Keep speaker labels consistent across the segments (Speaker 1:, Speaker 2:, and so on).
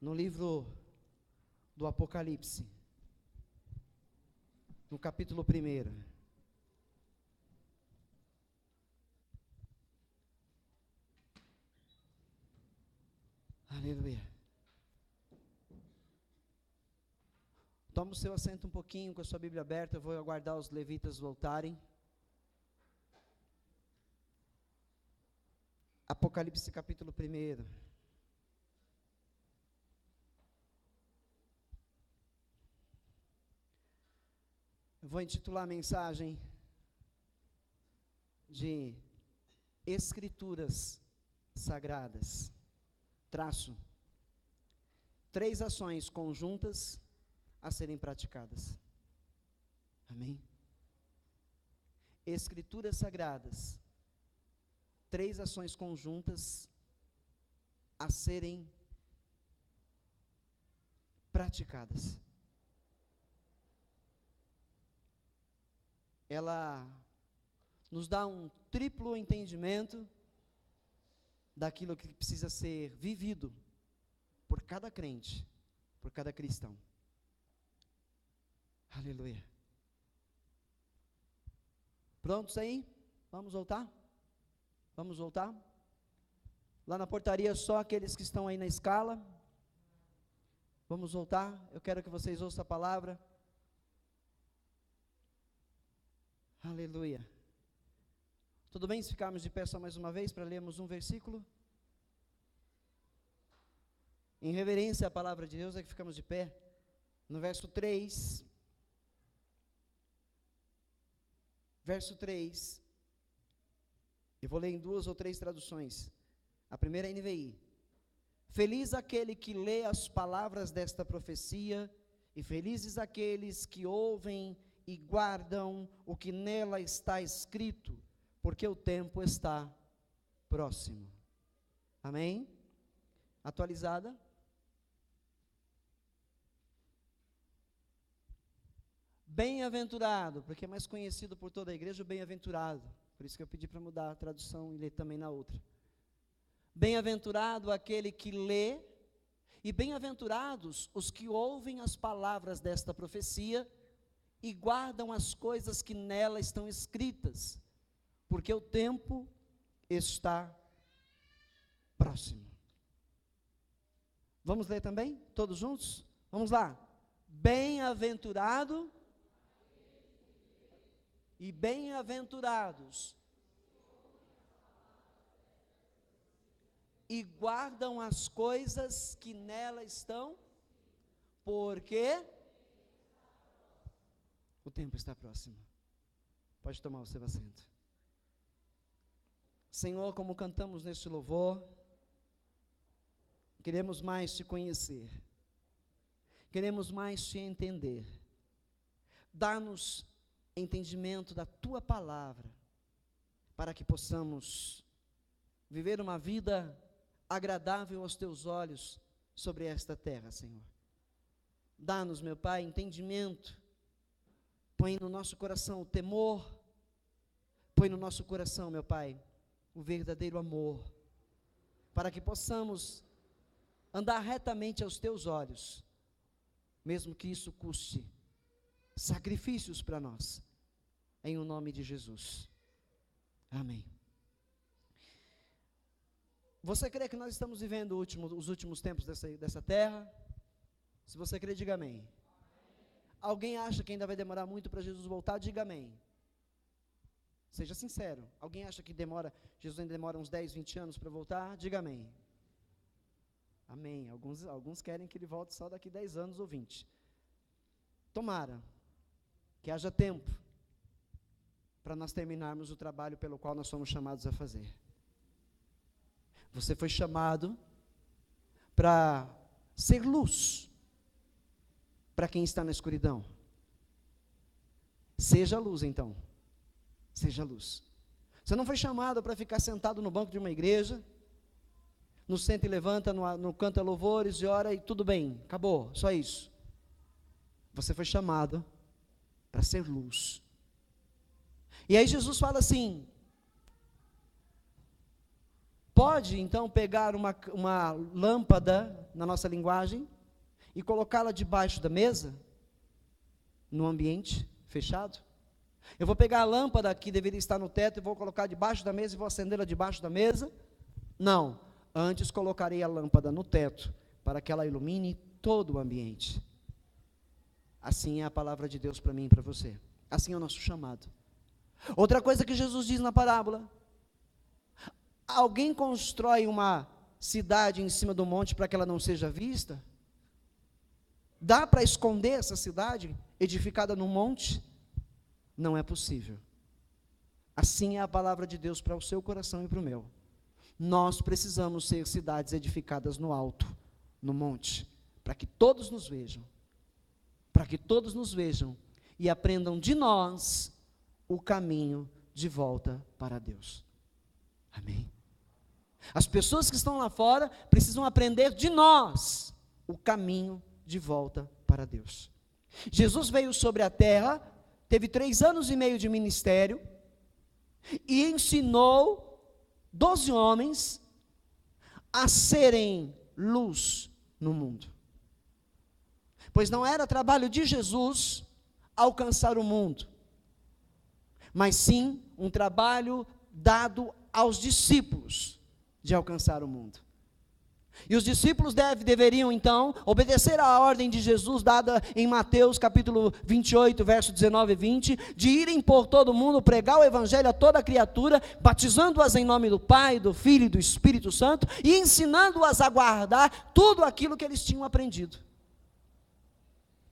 Speaker 1: no livro do Apocalipse, no capítulo 1. Aleluia. Toma o seu assento um pouquinho com a sua Bíblia aberta, eu vou aguardar os levitas voltarem. Apocalipse capítulo 1. Eu vou intitular a mensagem de Escrituras Sagradas. Traço. 3 ações conjuntas a serem praticadas. Amém? Escrituras Sagradas. 3 ações conjuntas a serem praticadas. Ela nos dá um triplo entendimento daquilo que precisa ser vivido por cada crente, por cada cristão. Aleluia. Prontos aí? Vamos voltar? Vamos voltar? Lá na portaria, só aqueles que estão aí na escala. Vamos voltar? Eu quero que vocês ouçam a palavra. Aleluia. Tudo bem se ficarmos de pé só mais uma vez para lermos um versículo? Em reverência à palavra de Deus é que ficamos de pé. No verso 3. Verso 3. Eu vou ler em 2 ou 3 traduções. A primeira é NVI. Feliz aquele que lê as palavras desta profecia, e felizes aqueles que ouvem e guardam o que nela está escrito, porque o tempo está próximo. Amém? Atualizada? Bem-aventurado, porque é mais conhecido por toda a igreja o bem-aventurado. Por isso que eu pedi para mudar a tradução e ler também na outra. Bem-aventurado aquele que lê, e bem-aventurados os que ouvem as palavras desta profecia e guardam as coisas que nela estão escritas, porque o tempo está próximo. Vamos ler também? Todos juntos? Vamos lá. Bem-aventurado e bem-aventurados e guardam as coisas que nela estão, porque o tempo está próximo. Pode tomar o seu assento. Senhor, como cantamos neste louvor, queremos mais te conhecer, queremos mais te entender. Dá-nos entendimento da tua palavra, para que possamos viver uma vida agradável aos teus olhos sobre esta terra, Senhor. Dá-nos, meu Pai, entendimento. Põe no nosso coração o temor, põe no nosso coração, meu Pai, o verdadeiro amor, para que possamos andar retamente aos teus olhos, mesmo que isso custe sacrifícios para nós, em o nome de Jesus. Amém. Você crê que nós estamos vivendo os últimos tempos dessa terra? Se você crê, diga amém. Alguém acha que ainda vai demorar muito para Jesus voltar? Diga amém. Seja sincero. Alguém acha que Jesus ainda demora uns 10, 20 anos para voltar? Diga amém. Amém. Alguns querem que ele volte só daqui 10 anos ou 20. Tomara que haja tempo para nós terminarmos o trabalho pelo qual nós somos chamados a fazer. Você foi chamado para ser luz para quem está na escuridão. Seja luz, então. Seja luz. Você não foi chamado para ficar sentado no banco de uma igreja, no senta e levanta, no canta louvores e ora e tudo bem, acabou, só isso. Você foi chamado para ser luz. E aí Jesus fala assim: pode então pegar uma lâmpada, na nossa linguagem, e colocá-la debaixo da mesa, no ambiente fechado? Eu vou pegar a lâmpada que deveria estar no teto e vou colocar debaixo da mesa e vou acendê-la debaixo da mesa? Não, antes colocarei a lâmpada no teto, para que ela ilumine todo o ambiente. Assim é a palavra de Deus para mim e para você. Assim é o nosso chamado. Outra coisa que Jesus diz na parábola: alguém constrói uma cidade em cima do monte para que ela não seja vista? Dá para esconder essa cidade edificada no monte? Não é possível. Assim é a palavra de Deus para o seu coração e para o meu. Nós precisamos ser cidades edificadas no alto, no monte, para que todos nos vejam. Para que todos nos vejam e aprendam de nós o caminho de volta para Deus. Amém? As pessoas que estão lá fora precisam aprender de nós o caminho de volta para Deus. Jesus veio sobre a terra, teve 3 anos e meio de ministério e ensinou 12 homens a serem luz no mundo. Pois não era trabalho de Jesus alcançar o mundo, mas sim um trabalho dado aos discípulos de alcançar o mundo. E os discípulos deveriam então obedecer à ordem de Jesus dada em Mateus capítulo 28, verso 19 e 20, de irem por todo mundo, pregar o evangelho a toda criatura, batizando-as em nome do Pai, do Filho e do Espírito Santo, e ensinando-as a guardar tudo aquilo que eles tinham aprendido.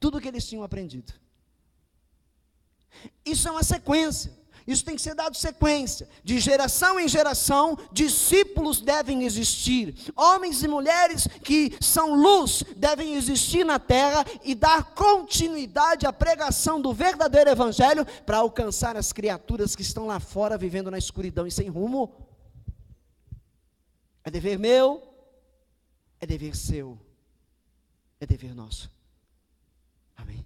Speaker 1: Tudo que eles tinham aprendido. Isso é uma sequência. Isso tem que ser dado sequência. De geração em geração, discípulos devem existir. Homens e mulheres que são luz devem existir na terra e dar continuidade à pregação do verdadeiro evangelho para alcançar as criaturas que estão lá fora vivendo na escuridão e sem rumo. É dever meu, é dever seu, é dever nosso. Amém.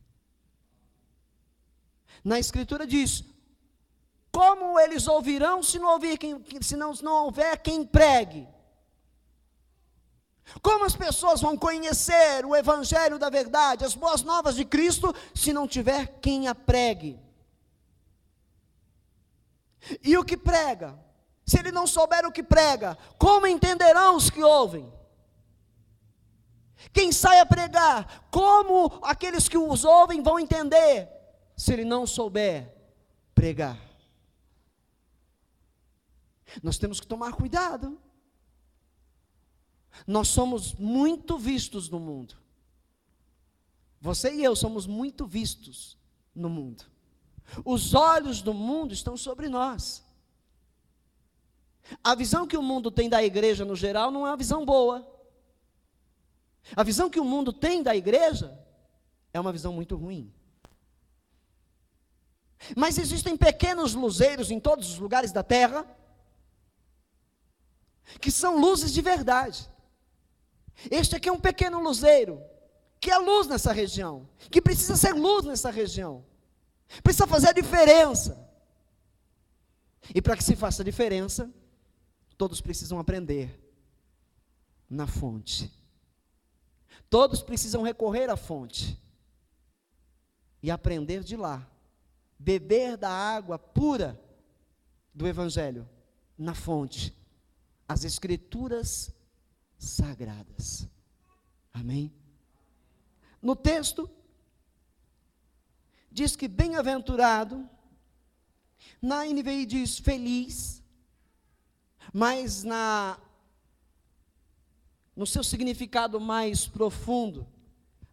Speaker 1: Na Escritura diz: como eles ouvirão se não houver quem pregue? Como as pessoas vão conhecer o evangelho da verdade, as boas novas de Cristo, se não tiver quem a pregue? E o que prega? Se ele não souber o que prega, como entenderão os que ouvem? Quem sai a pregar, como aqueles que os ouvem vão entender, se ele não souber pregar? Nós temos que tomar cuidado. Nós somos muito vistos no mundo. Você e eu somos muito vistos no mundo. Os olhos do mundo estão sobre nós. A visão que o mundo tem da igreja no geral não é uma visão boa. A visão que o mundo tem da igreja é uma visão muito ruim. Mas existem pequenos luzeiros em todos os lugares da terra, que são luzes de verdade. Este aqui é um pequeno luzeiro, que é luz nessa região, que precisa ser luz nessa região, precisa fazer a diferença. E para que se faça a diferença, todos precisam aprender na fonte. Todos precisam recorrer à fonte e aprender de lá, beber da água pura do evangelho, na fonte, as escrituras sagradas. Amém? No texto, diz que bem-aventurado, na NVI diz feliz, mas no seu significado mais profundo,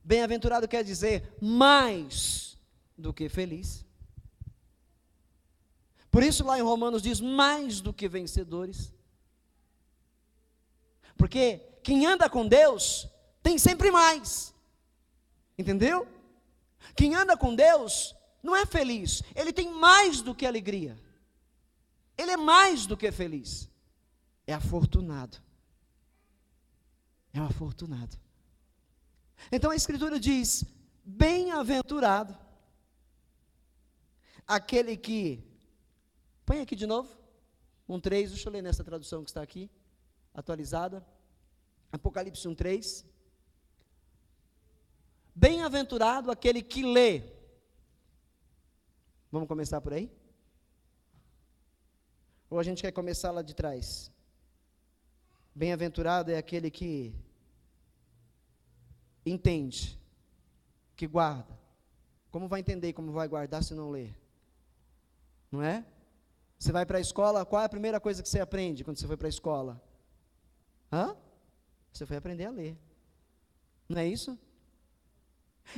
Speaker 1: bem-aventurado quer dizer mais do que feliz. Por isso lá em Romanos diz mais do que vencedores. Porque quem anda com Deus tem sempre mais. Entendeu? Quem anda com Deus não é feliz, ele tem mais do que alegria. Ele é mais do que feliz. É afortunado. É um afortunado. Então a Escritura diz: bem-aventurado aquele que, põe aqui de novo, 1:3, deixa eu ler nessa tradução que está aqui. atualizada. Apocalipse 1:3. Bem-aventurado aquele que lê. Vamos começar por aí? Ou a gente quer começar lá de trás? Bem-aventurado é aquele que entende, que guarda. Como vai entender e como vai guardar se não ler? Não é? Você vai para a escola, qual é a primeira coisa que você aprende quando você foi para a escola? Você foi aprender a ler. Não é isso?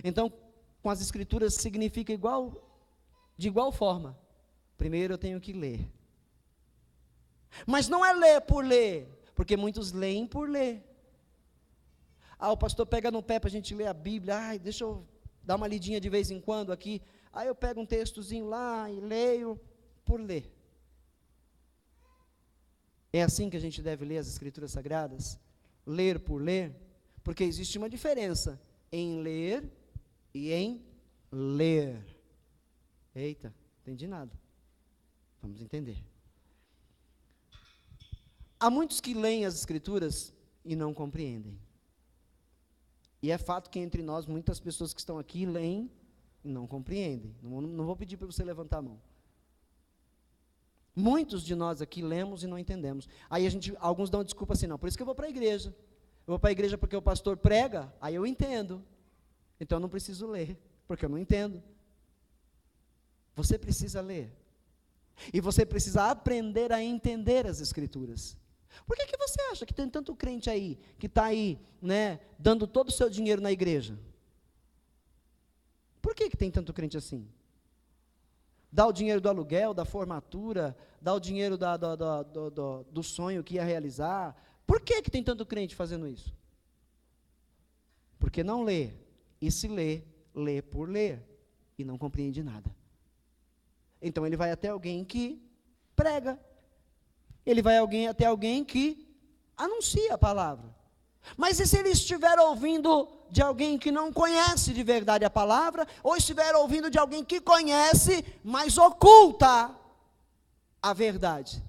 Speaker 1: Então, com as escrituras significa de igual forma. Primeiro eu tenho que ler. Mas não é ler por ler, porque muitos leem por ler. O pastor pega no pé para a gente ler a Bíblia. Deixa eu dar uma lidinha de vez em quando aqui. Aí eu pego um textozinho lá e leio por ler. É assim que a gente deve ler as Escrituras Sagradas? Ler por ler? Porque existe uma diferença em ler e em ler. Eita, entendi nada. Vamos entender. Há muitos que leem as Escrituras e não compreendem. E é fato que entre nós, muitas pessoas que estão aqui leem e não compreendem. Não vou pedir para você levantar a mão. Muitos de nós aqui lemos e não entendemos. Aí alguns dão desculpa assim, não, por isso que eu vou para a igreja. Eu vou para a igreja porque o pastor prega, aí eu entendo. Então eu não preciso ler, porque eu não entendo. Você precisa ler. E você precisa aprender a entender as Escrituras. Por que você acha que tem tanto crente aí, que está aí, dando todo o seu dinheiro na igreja? Por que tem tanto crente assim? Dá o dinheiro do aluguel, da formatura, dá o dinheiro do sonho que ia realizar. Por que tem tanto crente fazendo isso? Porque não lê, e se lê, lê por ler, e não compreende nada. Então ele vai até alguém que prega, ele vai até alguém que anuncia a palavra. Mas e se ele estiver ouvindo de alguém que não conhece de verdade a palavra, ou estiver ouvindo de alguém que conhece, mas oculta a verdade?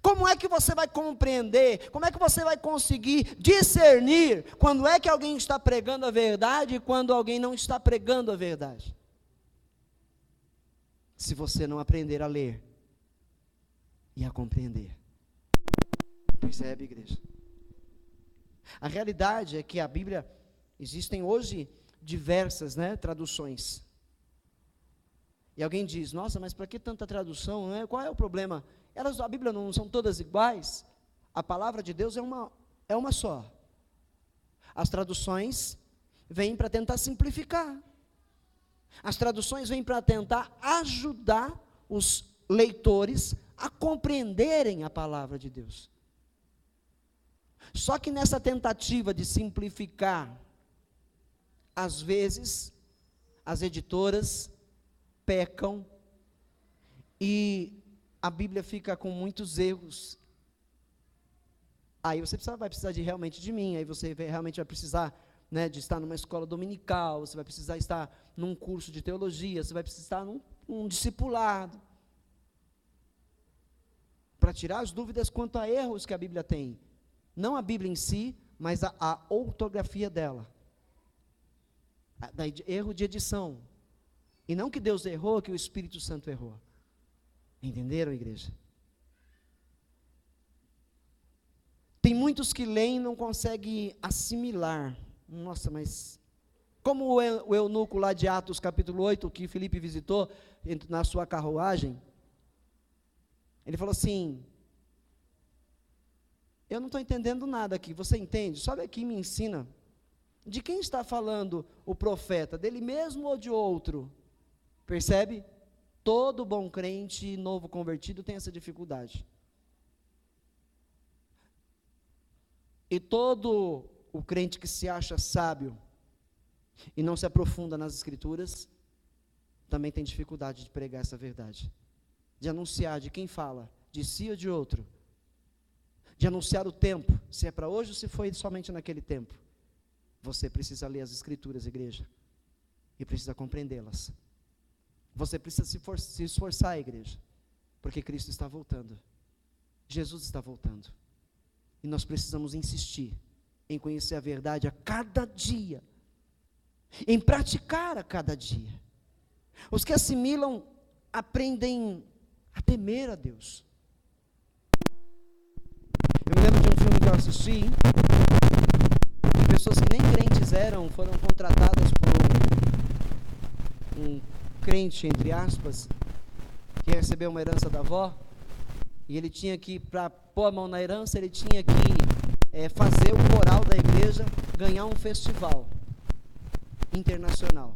Speaker 1: Como é que você vai compreender, como é que você vai conseguir discernir quando é que alguém está pregando a verdade e quando alguém não está pregando a verdade? Se você não aprender a ler e a compreender. Percebe, igreja? A realidade é que a Bíblia, existem hoje diversas traduções. E alguém diz, nossa, mas para que tanta tradução? Qual é o problema? A Bíblia não são todas iguais? A palavra de Deus é uma só. As traduções vêm para tentar simplificar. As traduções vêm para tentar ajudar os leitores a compreenderem a palavra de Deus. Só que nessa tentativa de simplificar, às vezes, as editoras pecam e a Bíblia fica com muitos erros. Aí você vai precisar realmente de mim, aí você realmente vai precisar de estar numa escola dominical, você vai precisar estar num curso de teologia, você vai precisar num discipulado, para tirar as dúvidas quanto a erros que a Bíblia tem. Não a Bíblia em si, mas a ortografia dela. Erro de edição. E não que Deus errou, que o Espírito Santo errou. Entenderam, igreja? Tem muitos que leem e não conseguem assimilar. Nossa, mas... Como o eunuco lá de Atos capítulo 8, que Filipe visitou na sua carruagem, ele falou assim... Eu não estou entendendo nada aqui, você entende? Sobe aqui e me ensina. De quem está falando o profeta? Dele mesmo ou de outro? Percebe? Todo bom crente novo convertido tem essa dificuldade. E todo o crente que se acha sábio e não se aprofunda nas Escrituras, também tem dificuldade de pregar essa verdade. De anunciar de quem fala, de si ou de outro. De anunciar o tempo, se é para hoje ou se foi somente naquele tempo. Você precisa ler as Escrituras, igreja, e precisa compreendê-las. Você precisa se esforçar, igreja, porque Cristo está voltando. Jesus está voltando. E nós precisamos insistir em conhecer a verdade a cada dia, em praticar a cada dia. Os que assimilam aprendem a temer a Deus. Eu me lembro de um filme que eu assisti, e pessoas que nem crentes eram, foram contratadas por um crente, entre aspas, que recebeu uma herança da avó, e ele tinha que, para pôr a mão na herança, ele tinha que fazer o coral da igreja ganhar um festival internacional.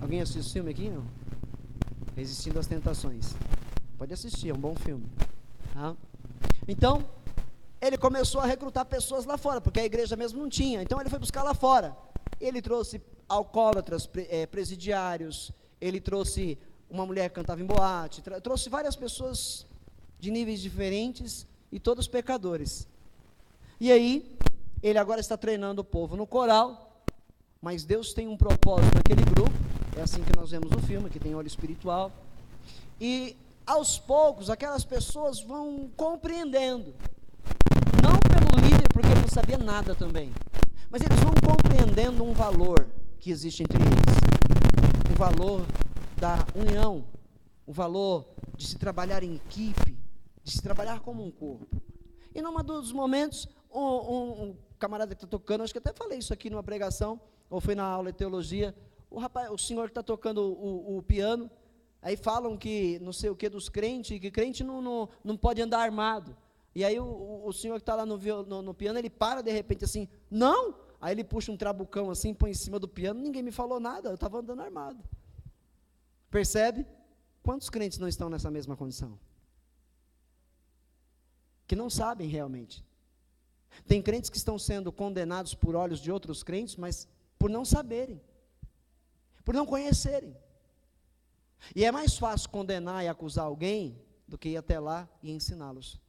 Speaker 1: Alguém assistiu esse filme aqui, não? Resistindo às Tentações. Pode assistir, é um bom filme. Tá? Então, ele começou a recrutar pessoas lá fora, porque a igreja mesmo não tinha. Então, ele foi buscar lá fora. Ele trouxe alcoólatras, presidiários, ele trouxe uma mulher que cantava em boate, trouxe várias pessoas de níveis diferentes e todos pecadores. E aí, ele agora está treinando o povo no coral, mas Deus tem um propósito naquele grupo, é assim que nós vemos no filme, que tem olho espiritual, e aos poucos aquelas pessoas vão compreendendo, não pelo líder, porque ele não sabia nada também, mas eles vão compreendendo um valor que existe entre eles, o valor da união, o valor de se trabalhar em equipe, de se trabalhar como um corpo. E num dos momentos, um camarada que está tocando, acho que até falei isso aqui numa pregação, ou foi na aula de teologia, o senhor que está tocando o piano, aí falam que não sei o que dos crentes, que crente não pode andar armado. E aí o senhor que está lá no piano, ele para de repente assim, não! Aí ele puxa um trabucão assim, põe em cima do piano, ninguém me falou nada, eu estava andando armado. Percebe? Quantos crentes não estão nessa mesma condição? Que não sabem realmente. Tem crentes que estão sendo condenados por olhos de outros crentes, mas por não saberem, por não conhecerem. E é mais fácil condenar e acusar alguém do que ir até lá e ensiná-los.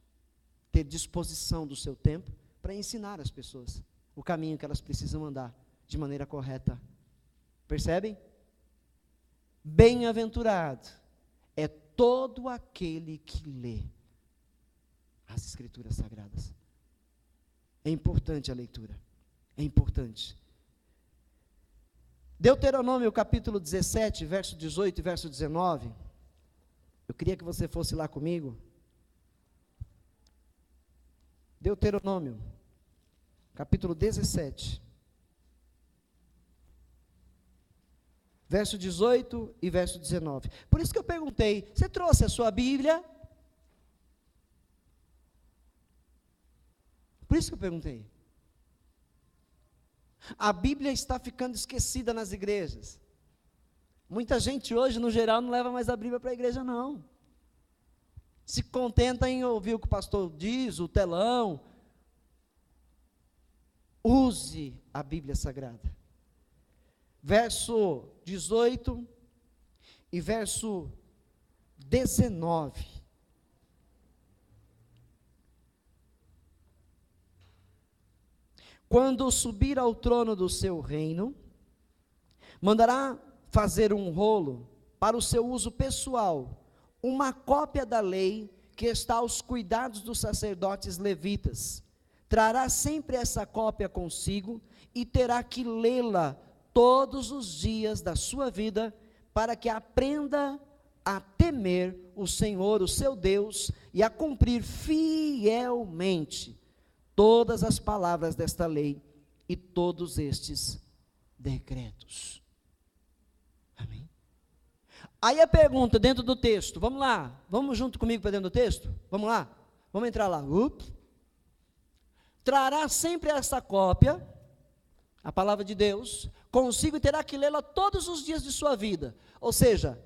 Speaker 1: Ter disposição do seu tempo para ensinar as pessoas o caminho que elas precisam andar de maneira correta. Percebem? Bem-aventurado é todo aquele que lê as Escrituras Sagradas. É importante a leitura, é importante. Deuteronômio capítulo 17, verso 18 e verso 19, eu queria que você fosse lá comigo. Deuteronômio, capítulo 17, verso 18 e verso 19. Por isso que eu perguntei, você trouxe a sua Bíblia? Por isso que eu perguntei. A Bíblia está ficando esquecida nas igrejas. Muita gente hoje, no geral, não leva mais a Bíblia para a igreja, não. Se contenta em ouvir o que o pastor diz, o telão. Use a Bíblia Sagrada. Verso 18 e verso 19. Quando subir ao trono do seu reino, mandará fazer um rolo para o seu uso pessoal, uma cópia da lei que está aos cuidados dos sacerdotes levitas. Trará sempre essa cópia consigo e terá que lê-la todos os dias da sua vida, para que aprenda a temer o Senhor, o seu Deus, e a cumprir fielmente todas as palavras desta lei e todos estes decretos. Amém? Aí a pergunta dentro do texto, vamos lá, vamos junto comigo para dentro do texto? Vamos lá? Vamos entrar lá. Trará sempre essa cópia, a palavra de Deus, consigo e terá que lê-la todos os dias de sua vida. Ou seja,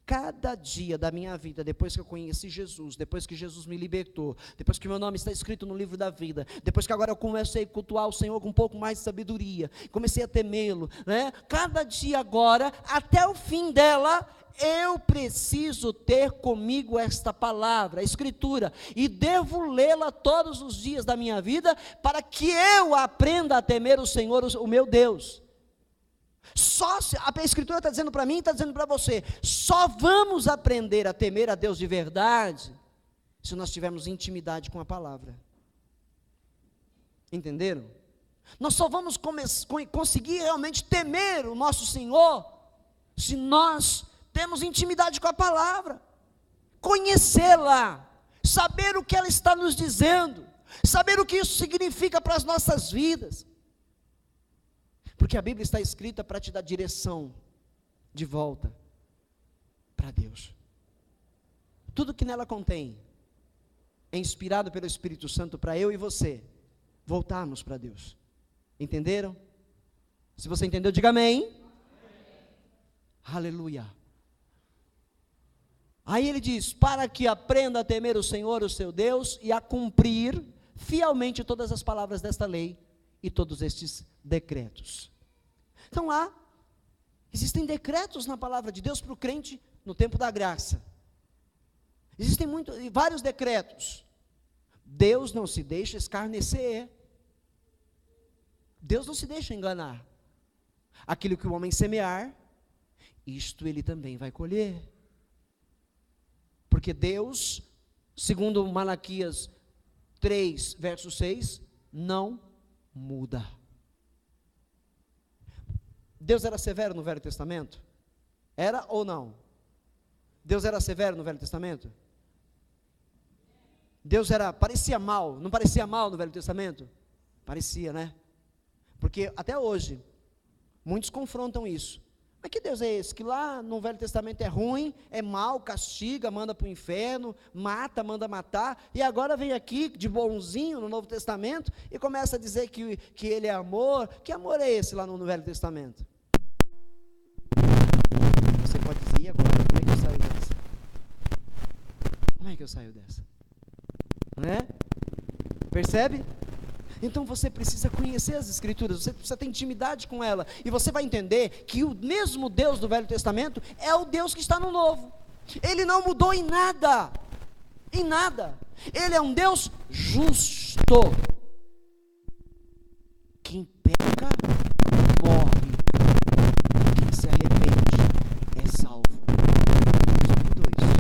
Speaker 1: cada dia da minha vida, depois que eu conheci Jesus, depois que Jesus me libertou, depois que meu nome está escrito no livro da vida, depois que agora eu comecei a cultuar o Senhor com um pouco mais de sabedoria, comecei a temê-lo, né? Cada dia agora, até o fim dela, eu preciso ter comigo esta palavra, a Escritura, e devo lê-la todos os dias da minha vida, para que eu aprenda a temer o Senhor, o meu Deus. Só a Escritura está dizendo para mim, está dizendo para você, só vamos aprender a temer a Deus de verdade, se nós tivermos intimidade com a palavra. Entenderam? Nós só vamos conseguir realmente temer o nosso Senhor se nós temos intimidade com a palavra, conhecê-la, saber o que ela está nos dizendo, saber o que isso significa para as nossas vidas, porque a Bíblia está escrita para te dar direção de volta para Deus. Tudo que nela contém é inspirado pelo Espírito Santo para eu e você voltarmos para Deus. Entenderam? Se você entendeu, diga amém. Amém. Aleluia. Aí ele diz: para que aprenda a temer o Senhor, o seu Deus, e a cumprir fielmente todas as palavras desta lei e todos estes decretos. Então existem decretos na palavra de Deus para o crente no tempo da graça. Existem vários decretos. Deus não se deixa escarnecer. Deus não se deixa enganar. Aquilo que o homem semear, isto ele também vai colher. Porque Deus, segundo Malaquias 3, verso 6, não muda. Deus era severo no Velho Testamento? Era ou não? Deus era severo no Velho Testamento? Deus parecia mal, não parecia mal no Velho Testamento? Parecia, né? Porque até hoje, muitos confrontam isso. Mas que Deus é esse? Que lá no Velho Testamento é ruim, é mau, castiga, manda para o inferno, mata, manda matar, e agora vem aqui de bonzinho no Novo Testamento e começa a dizer que ele é amor. Que amor é esse lá no Velho Testamento? Você pode dizer: e agora? Como é que eu saio dessa? Como é que eu saio dessa? Não é? Percebe? Então você precisa conhecer as Escrituras, você precisa ter intimidade com ela, e você vai entender que o mesmo Deus do Velho Testamento é o Deus que está no Novo. Ele não mudou em nada, ele é um Deus justo. Quem peca, morre, quem se arrepende é salvo. Deus não mudou isso,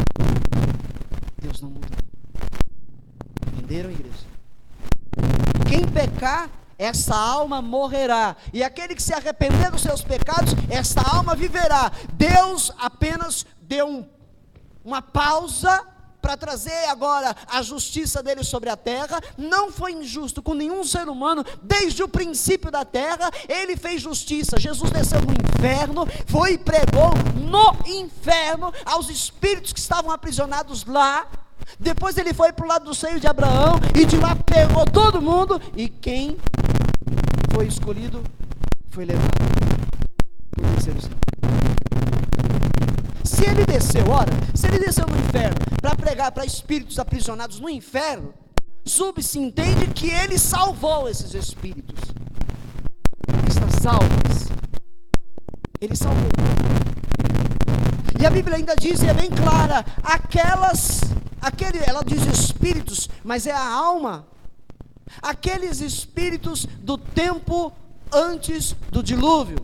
Speaker 1: Deus não mudou. Entenderam, igreja? Quem pecar, essa alma morrerá, e aquele que se arrepender dos seus pecados, essa alma viverá. Deus apenas deu uma pausa para trazer agora a justiça dele sobre a terra. Não foi injusto com nenhum ser humano, desde o princípio da terra, ele fez justiça. Jesus desceu no inferno, foi e pregou no inferno aos espíritos que estavam aprisionados lá. Depois ele foi para o lado do seio de Abraão, e de lá pegou todo mundo, e quem foi escolhido foi levado para o terceiro céu. Se ele desceu no inferno para pregar para espíritos aprisionados no inferno, se entende que ele salvou esses espíritos. Está salvos. Ele salvou. E a Bíblia ainda diz, e é bem clara, ela diz espíritos, mas é a alma, aqueles espíritos do tempo antes do dilúvio,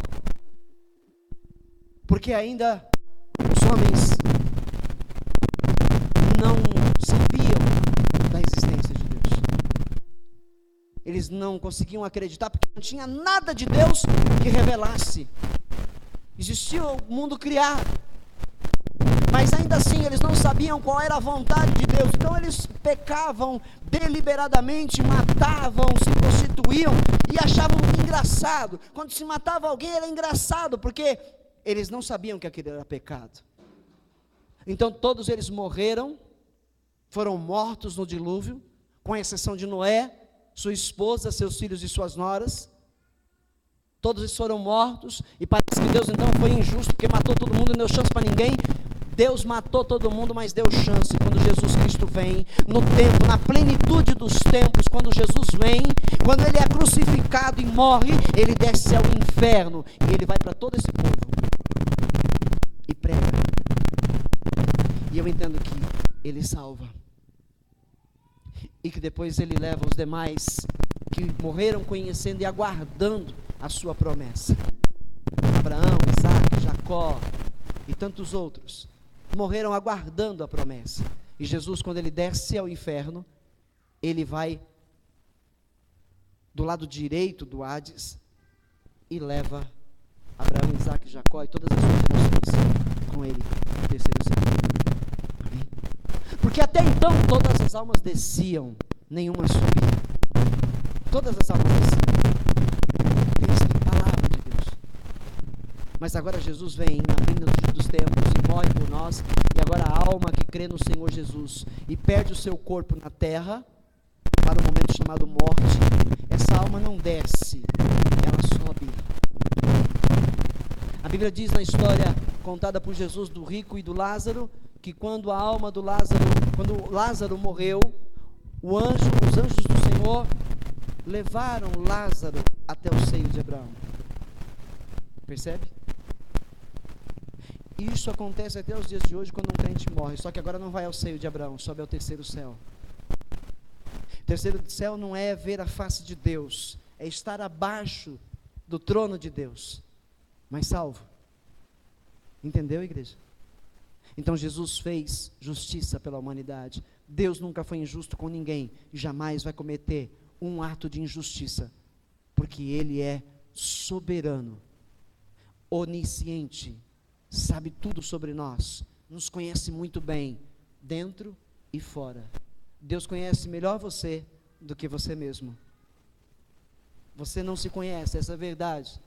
Speaker 1: porque ainda os homens não sabiam da existência de Deus, eles não conseguiam acreditar, porque não tinha nada de Deus que revelasse, existia o mundo criado, mas ainda assim eles não sabiam qual era a vontade de Deus. Então eles pecavam deliberadamente, matavam, se prostituíam e achavam engraçado. Quando se matava alguém era engraçado, porque eles não sabiam que aquilo era pecado. Então todos eles morreram, foram mortos no dilúvio, com exceção de Noé, sua esposa, seus filhos e suas noras. Todos eles foram mortos, e parece que Deus então foi injusto, porque matou todo mundo e não deu chance para ninguém. Deus matou todo mundo, mas deu chance quando Jesus Cristo vem, no tempo, na plenitude dos tempos, quando Jesus vem, quando ele é crucificado e morre, ele desce ao inferno, e ele vai para todo esse povo, e prega, e eu entendo que ele salva, e que depois ele leva os demais, que morreram conhecendo e aguardando a sua promessa, Abraão, Isaac, Jacó, e tantos outros, morreram aguardando a promessa. E Jesus, quando ele desce ao inferno, ele vai do lado direito do Hades e leva Abraão, Isaac, Jacó e todas as suas gerações com ele ao terceiro céu. Amém? Porque até então todas as almas desciam, nenhuma subia. Todas as almas desciam. Isso é a palavra de Deus. Mas agora Jesus vem na vinda dos tempos e morre por nós, e agora a alma que crê no Senhor Jesus e perde o seu corpo na terra, para um momento chamado morte, essa alma não desce, ela sobe. A Bíblia diz na história contada por Jesus do rico e do Lázaro, que quando Lázaro morreu, os anjos do Senhor levaram Lázaro até o seio de Abraão. Percebe? Isso acontece até os dias de hoje quando um crente morre, só que agora não vai ao seio de Abraão, sobe ao terceiro céu. O terceiro céu não é ver a face de Deus, é estar abaixo do trono de Deus, mas salvo. Entendeu, igreja? Então Jesus fez justiça pela humanidade. Deus nunca foi injusto com ninguém, e jamais vai cometer um ato de injustiça, porque Ele é soberano, onisciente, sabe tudo sobre nós, nos conhece muito bem, dentro e fora. Deus conhece melhor você do que você mesmo. Você não se conhece, essa é a verdade.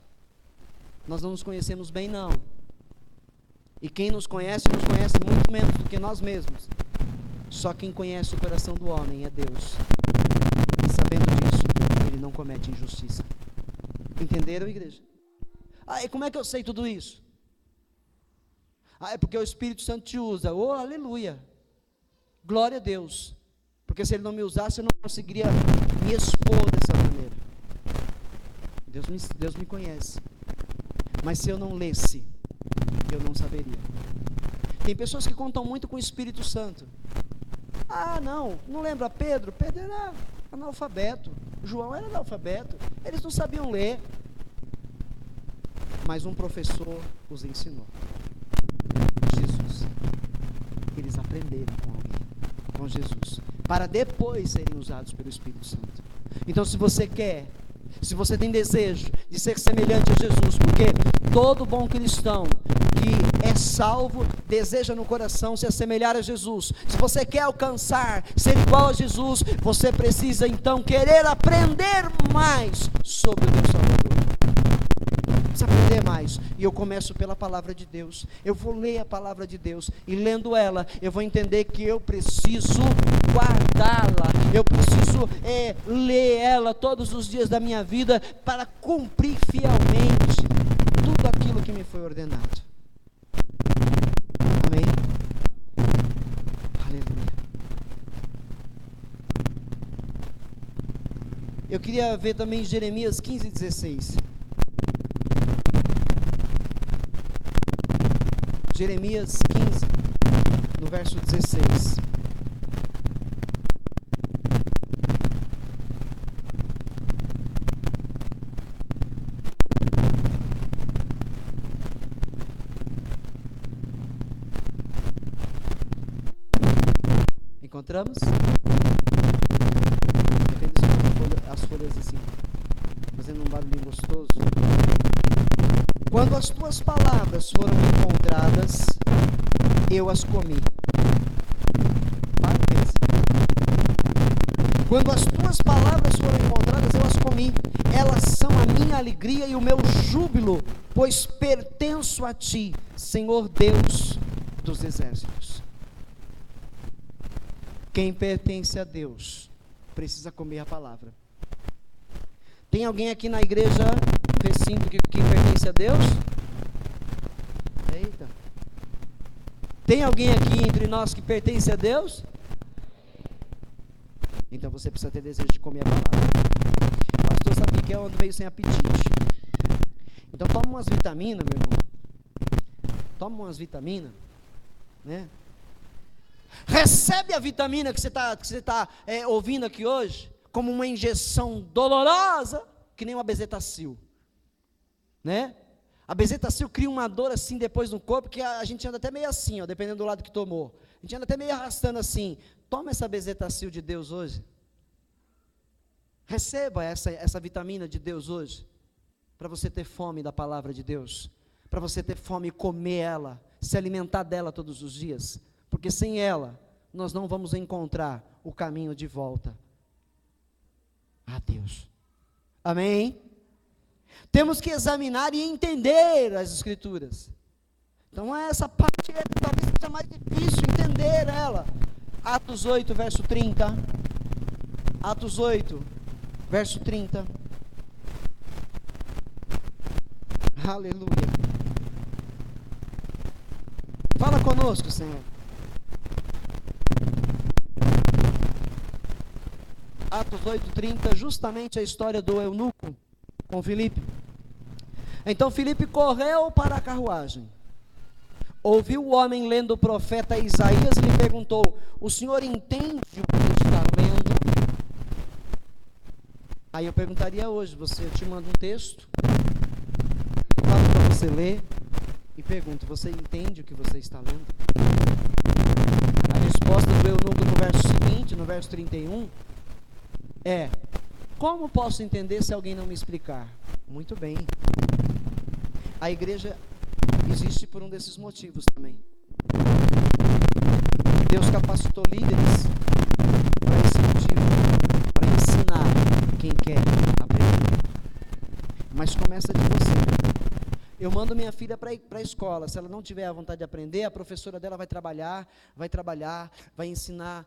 Speaker 1: Nós não nos conhecemos bem, não. E quem nos conhece muito menos do que nós mesmos. Só quem conhece o coração do homem é Deus. E sabendo disso, Ele não comete injustiça. Entenderam, igreja? E como é que eu sei tudo isso? É porque o Espírito Santo te usa. Oh, aleluia! Glória a Deus. Porque se Ele não me usasse, eu não conseguiria me expor dessa maneira. Deus me conhece. Mas se eu não lesse, eu não saberia. Tem pessoas que contam muito com o Espírito Santo. Não lembra Pedro? Pedro era analfabeto. João era analfabeto. Eles não sabiam ler. Mas um professor os ensinou. Jesus. Eles aprenderam com alguém, com Jesus, para depois serem usados pelo Espírito Santo. Então, se você tem desejo de ser semelhante a Jesus, porque todo bom cristão que é salvo deseja no coração se assemelhar a Jesus. Se você quer alcançar, ser igual a Jesus, você precisa então querer aprender mais sobre o Deus Salvador. Precisa aprender mais. E eu começo pela palavra de Deus. Eu vou ler a palavra de Deus, e lendo ela, eu vou entender que eu preciso guardá-la. Eu preciso ler ela todos os dias da minha vida para cumprir fielmente tudo aquilo que me foi ordenado. Amém? Aleluia. Eu queria ver também Jeremias 15:16. Jeremias 15, no verso 16. Encontramos? As folhas assim, fazendo um barulhinho gostoso. Quando as tuas palavras foram encontradas, eu as comi. Quando as tuas palavras foram encontradas, eu as comi. Elas são a minha alegria e o meu júbilo, pois pertenço a ti, Senhor Deus dos exércitos. Quem pertence a Deus precisa comer a palavra. Tem alguém aqui na igreja recinto que pertence a Deus? Eita. Tem alguém aqui entre nós que pertence a Deus? Então você precisa ter desejo de comer a palavra. O pastor sabe que é onde veio sem apetite. Então toma umas vitaminas, meu irmão. Toma umas vitaminas, né? Recebe a vitamina que você está ouvindo aqui hoje, como uma injeção dolorosa, que nem uma bezetacil, né? A bezetacil cria uma dor assim depois no corpo, que a gente anda até meio assim, ó, dependendo do lado que tomou. A gente anda até meio arrastando assim. Toma essa bezetacil de Deus hoje. Receba essa vitamina de Deus hoje, para você ter fome da palavra de Deus, para você ter fome e comer ela, se alimentar dela todos os dias, porque sem ela, nós não vamos encontrar o caminho de volta a Deus. Amém? Temos que examinar e entender as Escrituras. Então essa parte talvez seja mais difícil entender ela. Atos 8, verso 30. Atos 8, verso 30. Aleluia. Fala conosco, Senhor. Atos 8:30, justamente a história do eunuco com Filipe. Então Filipe correu para a carruagem, ouviu o homem lendo o profeta Isaías e lhe perguntou: o senhor entende o que está lendo? Aí eu perguntaria hoje, eu te mando um texto, falo para você ler e pergunto: você entende o que você está lendo? A resposta do eunuco no verso seguinte, no verso 31, é: como posso entender se alguém não me explicar? Muito bem. A igreja existe por um desses motivos também. Deus capacitou líderes para esse motivo, para ensinar quem quer aprender. Mas começa de você. Eu mando minha filha para a escola. Se ela não tiver a vontade de aprender, a professora dela vai trabalhar, vai ensinar,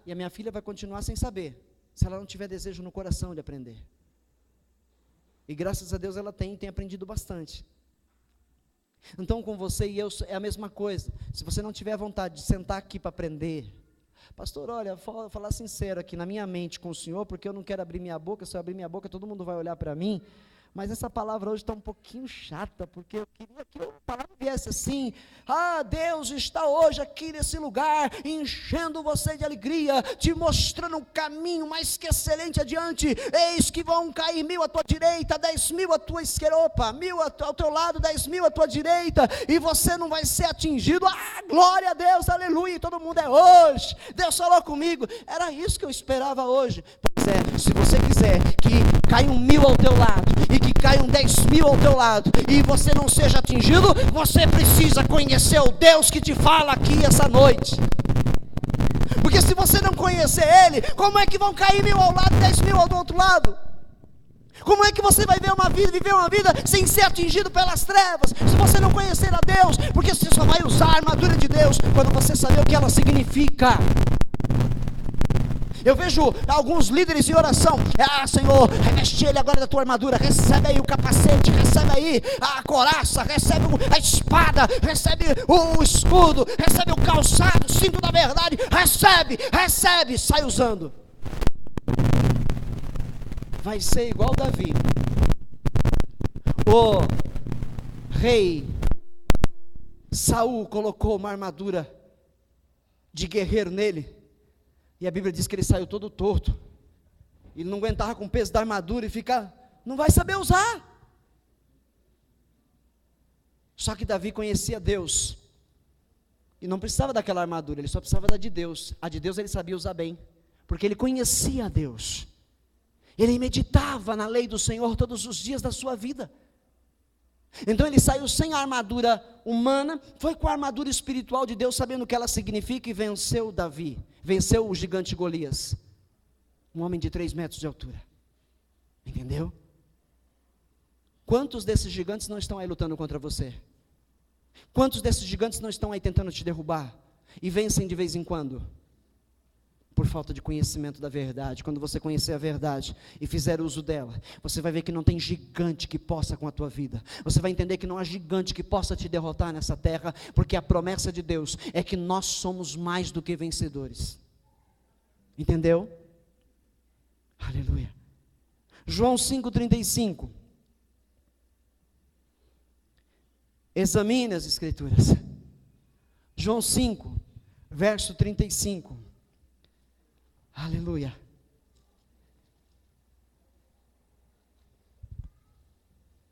Speaker 1: e a minha filha vai continuar sem saber, se ela não tiver desejo no coração de aprender. E graças a Deus ela tem aprendido bastante. Então com você e eu é a mesma coisa. Se você não tiver vontade de sentar aqui para aprender, pastor, olha, vou falar sincero aqui na minha mente com o senhor, porque eu não quero abrir minha boca. Se eu abrir minha boca, todo mundo vai olhar para mim. Mas essa palavra hoje está um pouquinho chata, porque eu queria que a palavra viesse assim: ah, Deus está hoje aqui nesse lugar, enchendo você de alegria, te mostrando um caminho mais que excelente adiante. Eis que vão cair 1.000 à tua direita, 10.000 à tua esquerda, 1.000 ao teu lado, 10.000 à tua direita, e você não vai ser atingido. Ah, glória a Deus, aleluia, e todo mundo é hoje. Deus falou comigo. Era isso que eu esperava hoje. Pois é, se você quiser que caiam 1.000 ao teu lado, e que caiam 10.000 ao teu lado, e você não seja atingido, você precisa conhecer o Deus que te fala aqui essa noite. Porque se você não conhecer Ele, como é que vão cair 1.000 ao lado, 10.000 ao outro lado? Como é que você vai viver uma vida sem ser atingido pelas trevas, se você não conhecer a Deus? Porque você só vai usar a armadura de Deus quando você saber o que ela significa. Eu vejo alguns líderes em oração: ah, Senhor, reveste ele agora da tua armadura, recebe aí o capacete, recebe aí a couraça, recebe a espada, recebe o escudo, recebe o calçado, o cinto da verdade, recebe, sai usando. Vai ser igual Davi, o rei Saul colocou uma armadura de guerreiro nele, e a Bíblia diz que ele saiu todo torto. Ele não aguentava com o peso da armadura e não vai saber usar. Só que Davi conhecia Deus, e não precisava daquela armadura, ele só precisava da de Deus. A de Deus ele sabia usar bem, porque ele conhecia Deus. Ele meditava na lei do Senhor todos os dias da sua vida. Então ele saiu sem a armadura humana, foi com a armadura espiritual de Deus, sabendo o que ela significa, e venceu Davi, venceu o gigante Golias, um homem de 3 metros de altura. Entendeu? Quantos desses gigantes não estão aí lutando contra você? Quantos desses gigantes não estão aí tentando te derrubar, e vencem de vez em quando? Por falta de conhecimento da verdade. Quando você conhecer a verdade e fizer uso dela, você vai ver que não tem gigante que possa com a tua vida. Você vai entender que não há gigante que possa te derrotar nessa terra, porque a promessa de Deus é que nós somos mais do que vencedores. Entendeu? Aleluia. João 5,35. Examine as Escrituras. João 5, verso 35. Aleluia.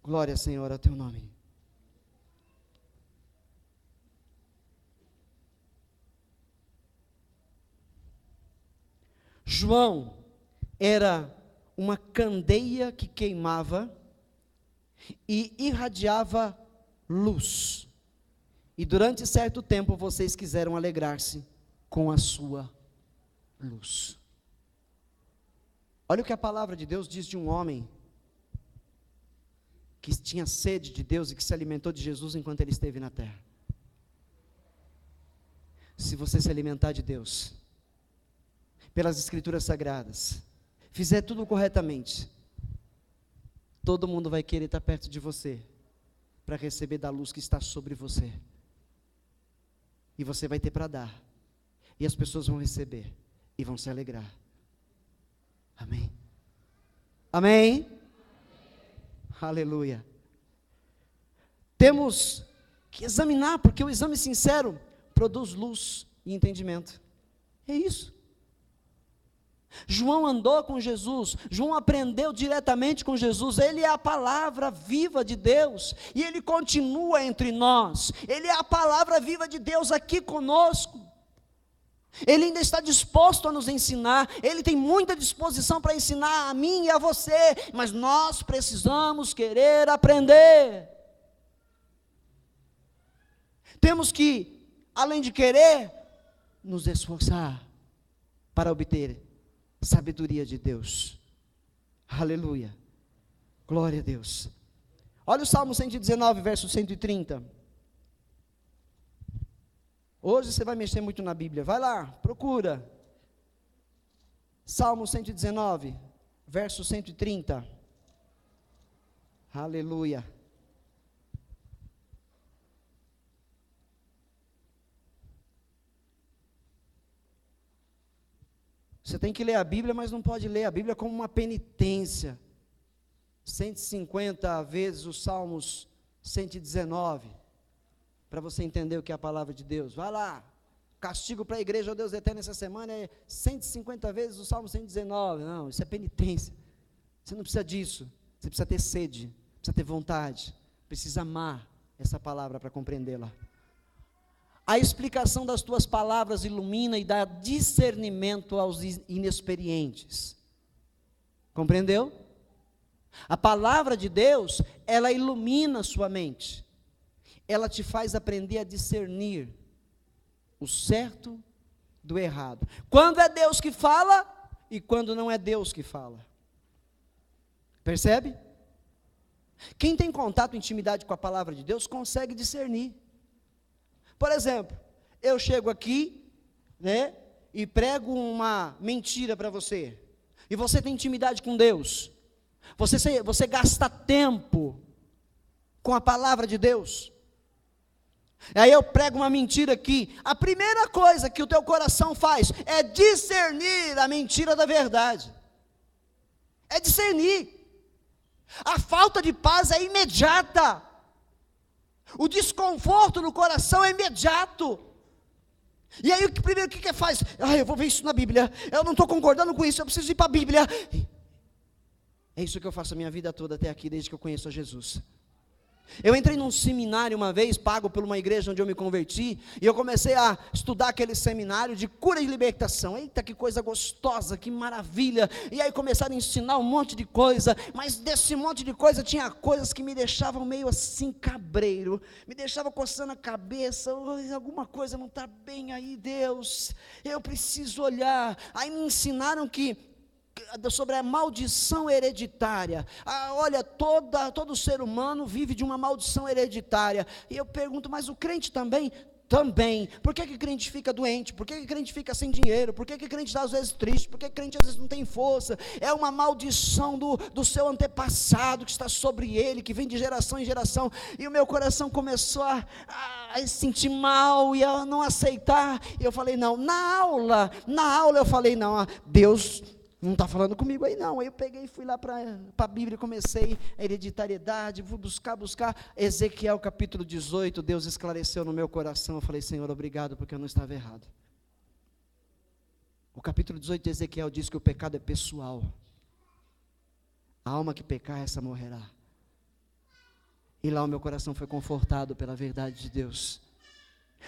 Speaker 1: Glória, Senhor, ao teu nome. João era uma candeia que queimava e irradiava luz. E durante certo tempo vocês quiseram alegrar-se com a sua luz. Olha o que a palavra de Deus diz de um homem que tinha sede de Deus e que se alimentou de Jesus enquanto ele esteve na terra. Se você se alimentar de Deus, pelas Escrituras Sagradas, fizer tudo corretamente, todo mundo vai querer estar perto de você, para receber da luz que está sobre você. E você vai ter para dar, e as pessoas vão receber, e vão se alegrar. Amém? Amém? Aleluia. Temos que examinar, porque o exame sincero produz luz e entendimento. É isso. João andou com Jesus, João aprendeu diretamente com Jesus, ele é a palavra viva de Deus, e ele continua entre nós, ele é a palavra viva de Deus aqui conosco. Ele ainda está disposto a nos ensinar, ele tem muita disposição para ensinar a mim e a você, mas nós precisamos querer aprender. Temos que, além de querer, nos esforçar para obter sabedoria de Deus. Aleluia, glória a Deus. Olha o Salmo 119, verso 130. Hoje você vai mexer muito na Bíblia, vai lá, procura. Salmo 119, verso 130. Aleluia. Você tem que ler a Bíblia, mas não pode ler a Bíblia como uma penitência. 150 vezes os Salmos 119. Para você entender o que é a palavra de Deus. Vai lá. Castigo para a igreja, ó Deus eterno, essa semana é 150 vezes o Salmo 119. Não, isso é penitência. Você não precisa disso. Você precisa ter sede, precisa ter vontade, precisa amar essa palavra para compreendê-la. A explicação das tuas palavras ilumina e dá discernimento aos inexperientes. Compreendeu? A palavra de Deus, ela ilumina a sua mente. Ela te faz aprender a discernir o certo do errado. Quando é Deus que fala e quando não é Deus que fala. Percebe? Quem tem contato, intimidade com a palavra de Deus, consegue discernir. Por exemplo, eu chego aqui, né, e prego uma mentira para você. E você tem intimidade com Deus. Você gasta tempo com a palavra de Deus. Aí eu prego uma mentira aqui, a primeira coisa que o teu coração faz é discernir a mentira da verdade, é discernir. A falta de paz é imediata, o desconforto no coração é imediato. E aí primeiro o que faz? Eu vou ver isso na Bíblia, eu não estou concordando com isso, eu preciso ir para a Bíblia. É isso que eu faço a minha vida toda até aqui, desde que eu conheço a Jesus. Eu entrei num seminário uma vez, pago por uma igreja onde eu me converti, e eu comecei a estudar aquele seminário de cura e libertação. Eita, que coisa gostosa, que maravilha. E aí começaram a ensinar um monte de coisa, mas desse monte de coisa tinha coisas que me deixavam meio assim cabreiro, me deixavam coçando a cabeça. Alguma coisa não está bem aí, Deus, eu preciso olhar. Aí me ensinaram sobre a maldição hereditária. Olha, todo ser humano vive de uma maldição hereditária. E eu pergunto, mas o crente também? Também. Por que crente fica doente? Por que crente fica sem dinheiro? Por que crente está às vezes triste? Por que crente às vezes não tem força? É uma maldição do seu antepassado que está sobre ele, que vem de geração em geração. E o meu coração começou a se sentir mal e a não aceitar. E eu falei, não, na aula eu falei, não, Deus não está falando comigo aí não. Aí eu peguei e fui lá para a Bíblia, comecei a hereditariedade, fui buscar, Ezequiel capítulo 18, Deus esclareceu no meu coração, eu falei, Senhor, obrigado, porque eu não estava errado. O capítulo 18 de Ezequiel diz que o pecado é pessoal, a alma que pecar, essa morrerá. E lá o meu coração foi confortado pela verdade de Deus.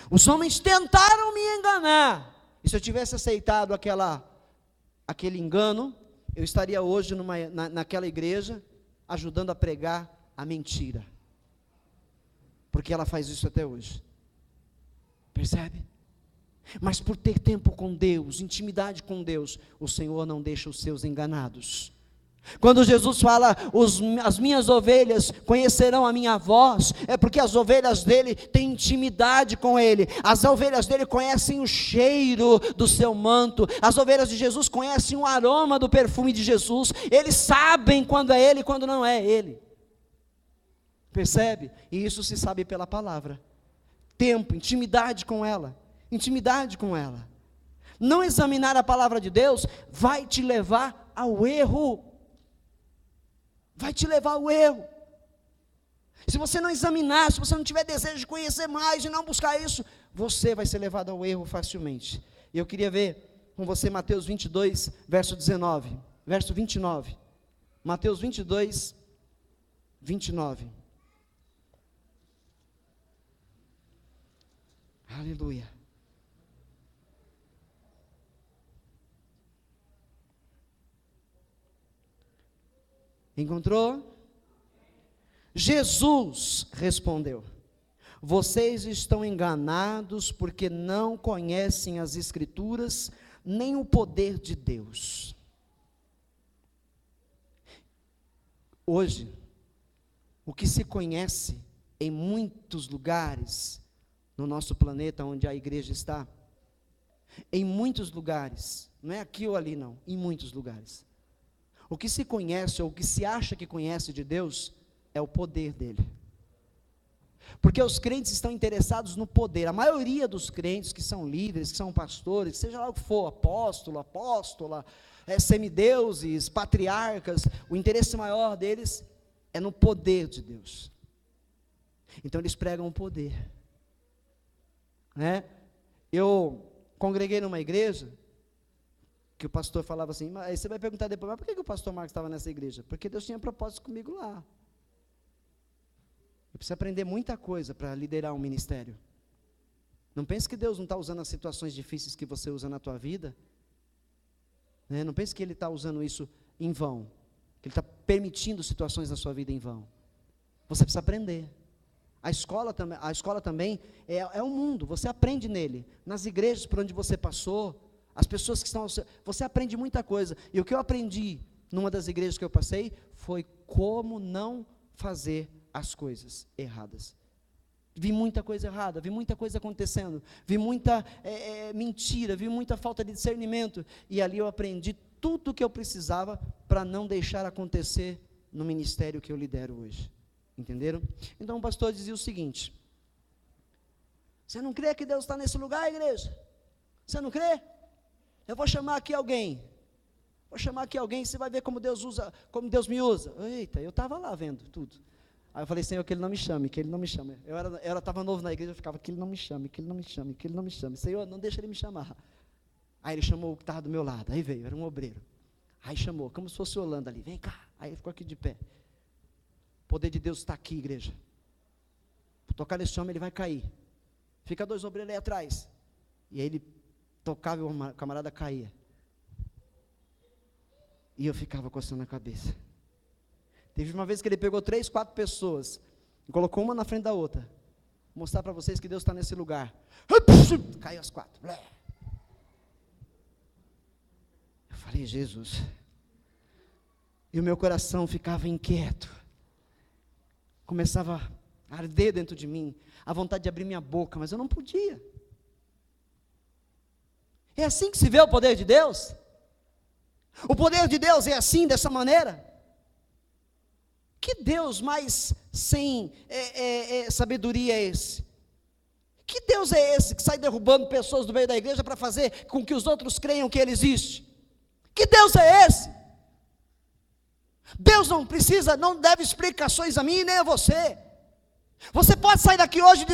Speaker 1: Os homens tentaram me enganar, e se eu tivesse aceitado aquele engano, eu estaria hoje naquela igreja, ajudando a pregar a mentira. Porque ela faz isso até hoje. Percebe? Mas por ter tempo com Deus, intimidade com Deus, o Senhor não deixa os seus enganados. Quando Jesus fala, as minhas ovelhas conhecerão a minha voz, é porque as ovelhas dele têm intimidade com ele, as ovelhas dele conhecem o cheiro do seu manto, as ovelhas de Jesus conhecem o aroma do perfume de Jesus, eles sabem quando é ele e quando não é ele. Percebe? E isso se sabe pela palavra. Tempo, intimidade com ela. Intimidade com ela. Não examinar a palavra de Deus vai te levar ao erro. Vai te levar ao erro. Se você não examinar, se você não tiver desejo de conhecer mais e não buscar isso, você vai ser levado ao erro facilmente. E eu queria ver com você Mateus 22, verso 19, verso 29. Mateus 22, 29. Aleluia. Encontrou? Jesus respondeu: vocês estão enganados porque não conhecem as Escrituras, nem o poder de Deus. Hoje, o que se conhece em muitos lugares, no nosso planeta onde a igreja está, em muitos lugares, não é aqui ou ali não, em muitos lugares, o que se conhece, ou o que se acha que conhece de Deus, é o poder dele. Porque os crentes estão interessados no poder. A maioria dos crentes que são líderes, que são pastores, seja lá o que for, apóstolo, apóstola, semideuses, patriarcas, o interesse maior deles é no poder de Deus. Então eles pregam o poder. Eu congreguei numa igreja, que o pastor falava assim, mas aí você vai perguntar depois, mas por que o pastor Marcos estava nessa igreja? Porque Deus tinha propósito comigo lá. Eu preciso aprender muita coisa para liderar um ministério. Não pense que Deus não está usando as situações difíceis que você usa na tua vida, não pense que Ele está usando isso em vão, que Ele está permitindo situações na sua vida em vão. Você precisa aprender. A escola também é um mundo, você aprende nele, nas igrejas por onde você passou, as pessoas que estão, você aprende muita coisa. E o que eu aprendi numa das igrejas que eu passei foi como não fazer as coisas erradas. Vi muita coisa errada, vi muita coisa acontecendo, vi muita mentira, vi muita falta de discernimento, e ali eu aprendi tudo o que eu precisava para não deixar acontecer no ministério que eu lidero hoje. Entenderam? Então o pastor dizia o seguinte: você não crê que Deus está nesse lugar, igreja? Você não crê? Eu vou chamar aqui alguém, você vai ver como Deus me usa. Eita, eu estava lá vendo tudo. Aí eu falei, Senhor, que Ele não me chame, que Ele não me chame. Eu estava novo na igreja, eu ficava, que Ele não me chame, que Ele não me chame, que Ele não me chame. Senhor, não deixa Ele me chamar. Aí Ele chamou o que estava do meu lado, aí veio, era um obreiro. Aí chamou, como se fosse Holanda ali, vem cá. Aí ele ficou aqui de pé. O poder de Deus está aqui, igreja. Vou tocar nesse homem, ele vai cair. Fica 2 obreiros aí atrás. E aí ele tocava e o camarada caía. E eu ficava coçando a cabeça. Teve uma vez que ele pegou 3, 4 pessoas e colocou uma na frente da outra. Vou mostrar para vocês que Deus está nesse lugar. Caiu as 4. Eu falei, Jesus. E o meu coração ficava inquieto. Começava a arder dentro de mim, a vontade de abrir minha boca, mas eu não podia. É assim que se vê o poder de Deus? O poder de Deus é assim, dessa maneira? Que Deus mais sem sabedoria é esse? Que Deus é esse que sai derrubando pessoas do meio da igreja para fazer com que os outros creiam que Ele existe? Que Deus é esse? Deus não deve explicações a mim nem a você. Você pode sair daqui hoje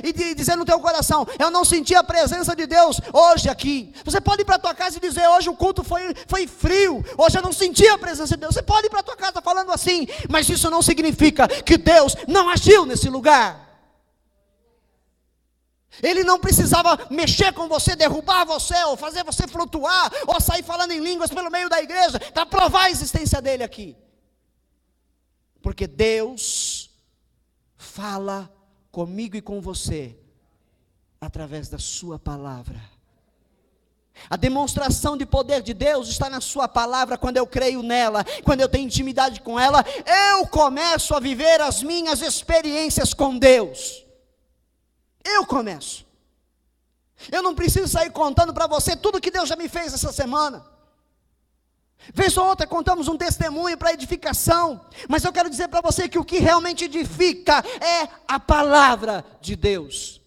Speaker 1: e dizer no teu coração, eu não senti a presença de Deus hoje aqui. Você pode ir para a tua casa e dizer, hoje o culto foi frio, hoje eu não senti a presença de Deus. Você pode ir para a tua casa falando assim, mas isso não significa que Deus não agiu nesse lugar. Ele não precisava mexer com você, derrubar você, ou fazer você flutuar, ou sair falando em línguas pelo meio da igreja, para provar a existência dele aqui. Porque Deus fala comigo e com você, através da sua palavra. A demonstração de poder de Deus está na sua palavra. Quando eu creio nela, quando eu tenho intimidade com ela, eu começo a viver as minhas experiências com Deus. Eu começo. Eu não preciso sair contando para você tudo que Deus já me fez essa semana. Vez ou outra contamos um testemunho para edificação, mas eu quero dizer para você que o que realmente edifica é a palavra de Deus.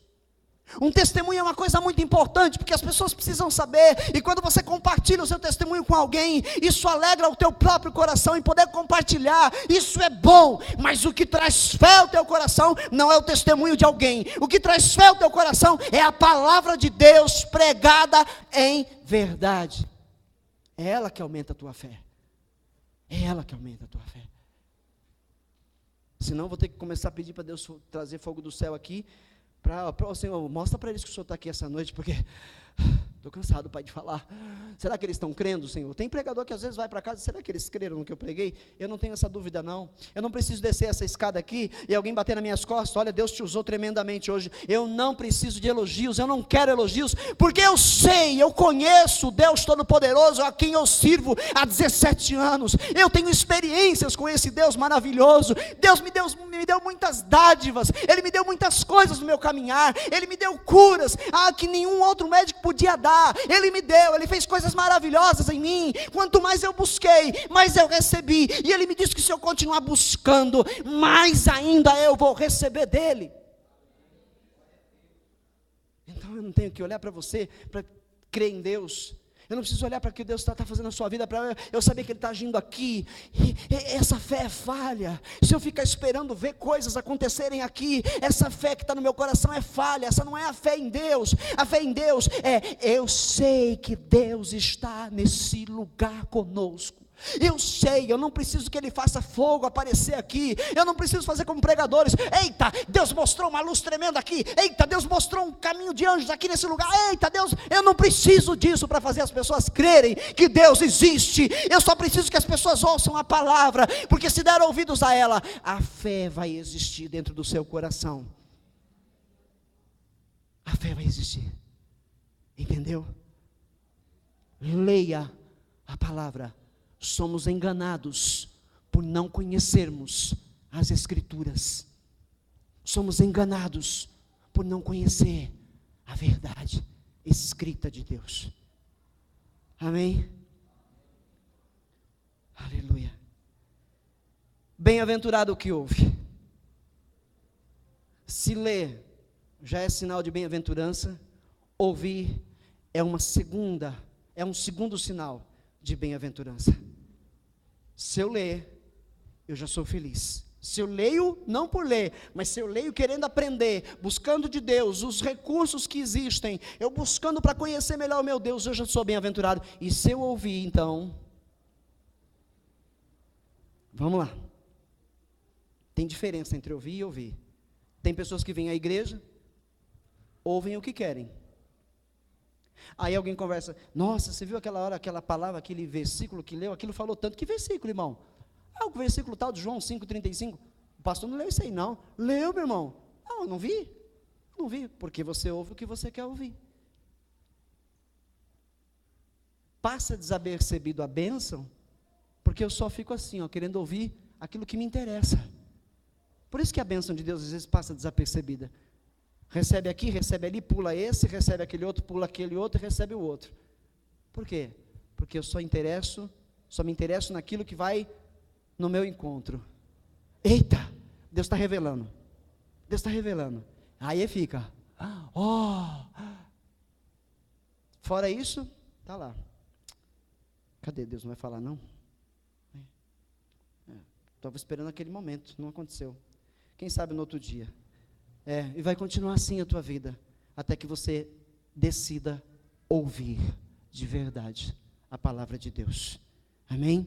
Speaker 1: Um testemunho é uma coisa muito importante, porque as pessoas precisam saber, e quando você compartilha o seu testemunho com alguém, isso alegra o teu próprio coração, em poder compartilhar, isso é bom, mas o que traz fé ao teu coração, não é o testemunho de alguém, o que traz fé ao teu coração, é a palavra de Deus pregada em verdade, é ela que aumenta a tua fé, é ela que aumenta a tua fé, senão vou ter que começar a pedir para Deus trazer fogo do céu aqui, Senhor, mostra para eles que o Senhor está aqui essa noite, porque estou cansado, Pai, de falar. Será que eles estão crendo, Senhor? Tem pregador que às vezes vai para casa, será que eles creram no que eu preguei? Eu não tenho essa dúvida não. Eu não preciso descer essa escada aqui e alguém bater nas minhas costas, olha, Deus te usou tremendamente hoje. Eu não preciso de elogios, eu não quero elogios, porque eu sei, eu conheço o Deus Todo-Poderoso, a quem eu sirvo há 17 anos. Eu tenho experiências com esse Deus maravilhoso. Deus me deu muitas dádivas, Ele me deu muitas coisas no meu caminhar, Ele me deu curas, que nenhum outro médico podia dar. Ele me deu, Ele fez coisas maravilhosas em mim. Quanto mais eu busquei, mais eu recebi. E Ele me disse que se eu continuar buscando, mais ainda eu vou receber dEle. Então eu não tenho que olhar para você, para crer em Deus. Eu não preciso olhar para o que Deus está fazendo na sua vida, para eu saber que Ele está agindo aqui. Essa fé é falha. Se eu ficar esperando ver coisas acontecerem aqui, essa fé que está no meu coração é falha. Essa não é a fé em Deus. A fé em Deus é: eu sei que Deus está nesse lugar conosco. Eu sei, eu não preciso que Ele faça fogo aparecer aqui. Eu não preciso fazer como pregadores. Eita, Deus mostrou uma luz tremenda aqui. Eita, Deus mostrou um caminho de anjos aqui nesse lugar. Eita, Deus, eu não preciso disso para fazer as pessoas crerem que Deus existe. Eu só preciso que as pessoas ouçam a palavra, porque se der ouvidos a ela, a fé vai existir dentro do seu coração. A fé vai existir. Entendeu? Leia a palavra. Somos enganados por não conhecermos as Escrituras. Somos enganados por não conhecer a verdade escrita de Deus. Amém? Aleluia. Bem-aventurado o que ouve. Se ler já é sinal de bem-aventurança, ouvir é um segundo sinal de bem-aventurança. Se eu ler, eu já sou feliz. Se eu leio, não por ler, mas se eu leio querendo aprender, buscando de Deus, os recursos que existem, eu buscando para conhecer melhor o meu Deus, eu já sou bem-aventurado. E se eu ouvir, então, vamos lá. Tem diferença entre ouvir e ouvir. Tem pessoas que vêm à igreja, ouvem o que querem. Aí alguém conversa: nossa, você viu aquela hora, aquela palavra, aquele versículo que leu, aquilo falou tanto. Que versículo, irmão? O versículo tal de João 5,35. O pastor não leu isso aí não. Leu, meu irmão? Não, não vi. Não vi, porque você ouve o que você quer ouvir. Passa desapercebido a bênção, porque eu só fico assim, querendo ouvir aquilo que me interessa. Por isso que a bênção de Deus às vezes passa desapercebida. Recebe aqui, recebe ali, pula esse, recebe aquele outro, pula aquele outro e recebe o outro. Por quê? Porque eu só me interesso naquilo que vai no meu encontro. Eita, Deus está revelando. Deus está revelando. Aí fica, fora isso, está lá. Cadê? Deus não vai falar não? Estava esperando aquele momento, não aconteceu. Quem sabe no outro dia. E vai continuar assim a tua vida, até que você decida ouvir de verdade a palavra de Deus. Amém?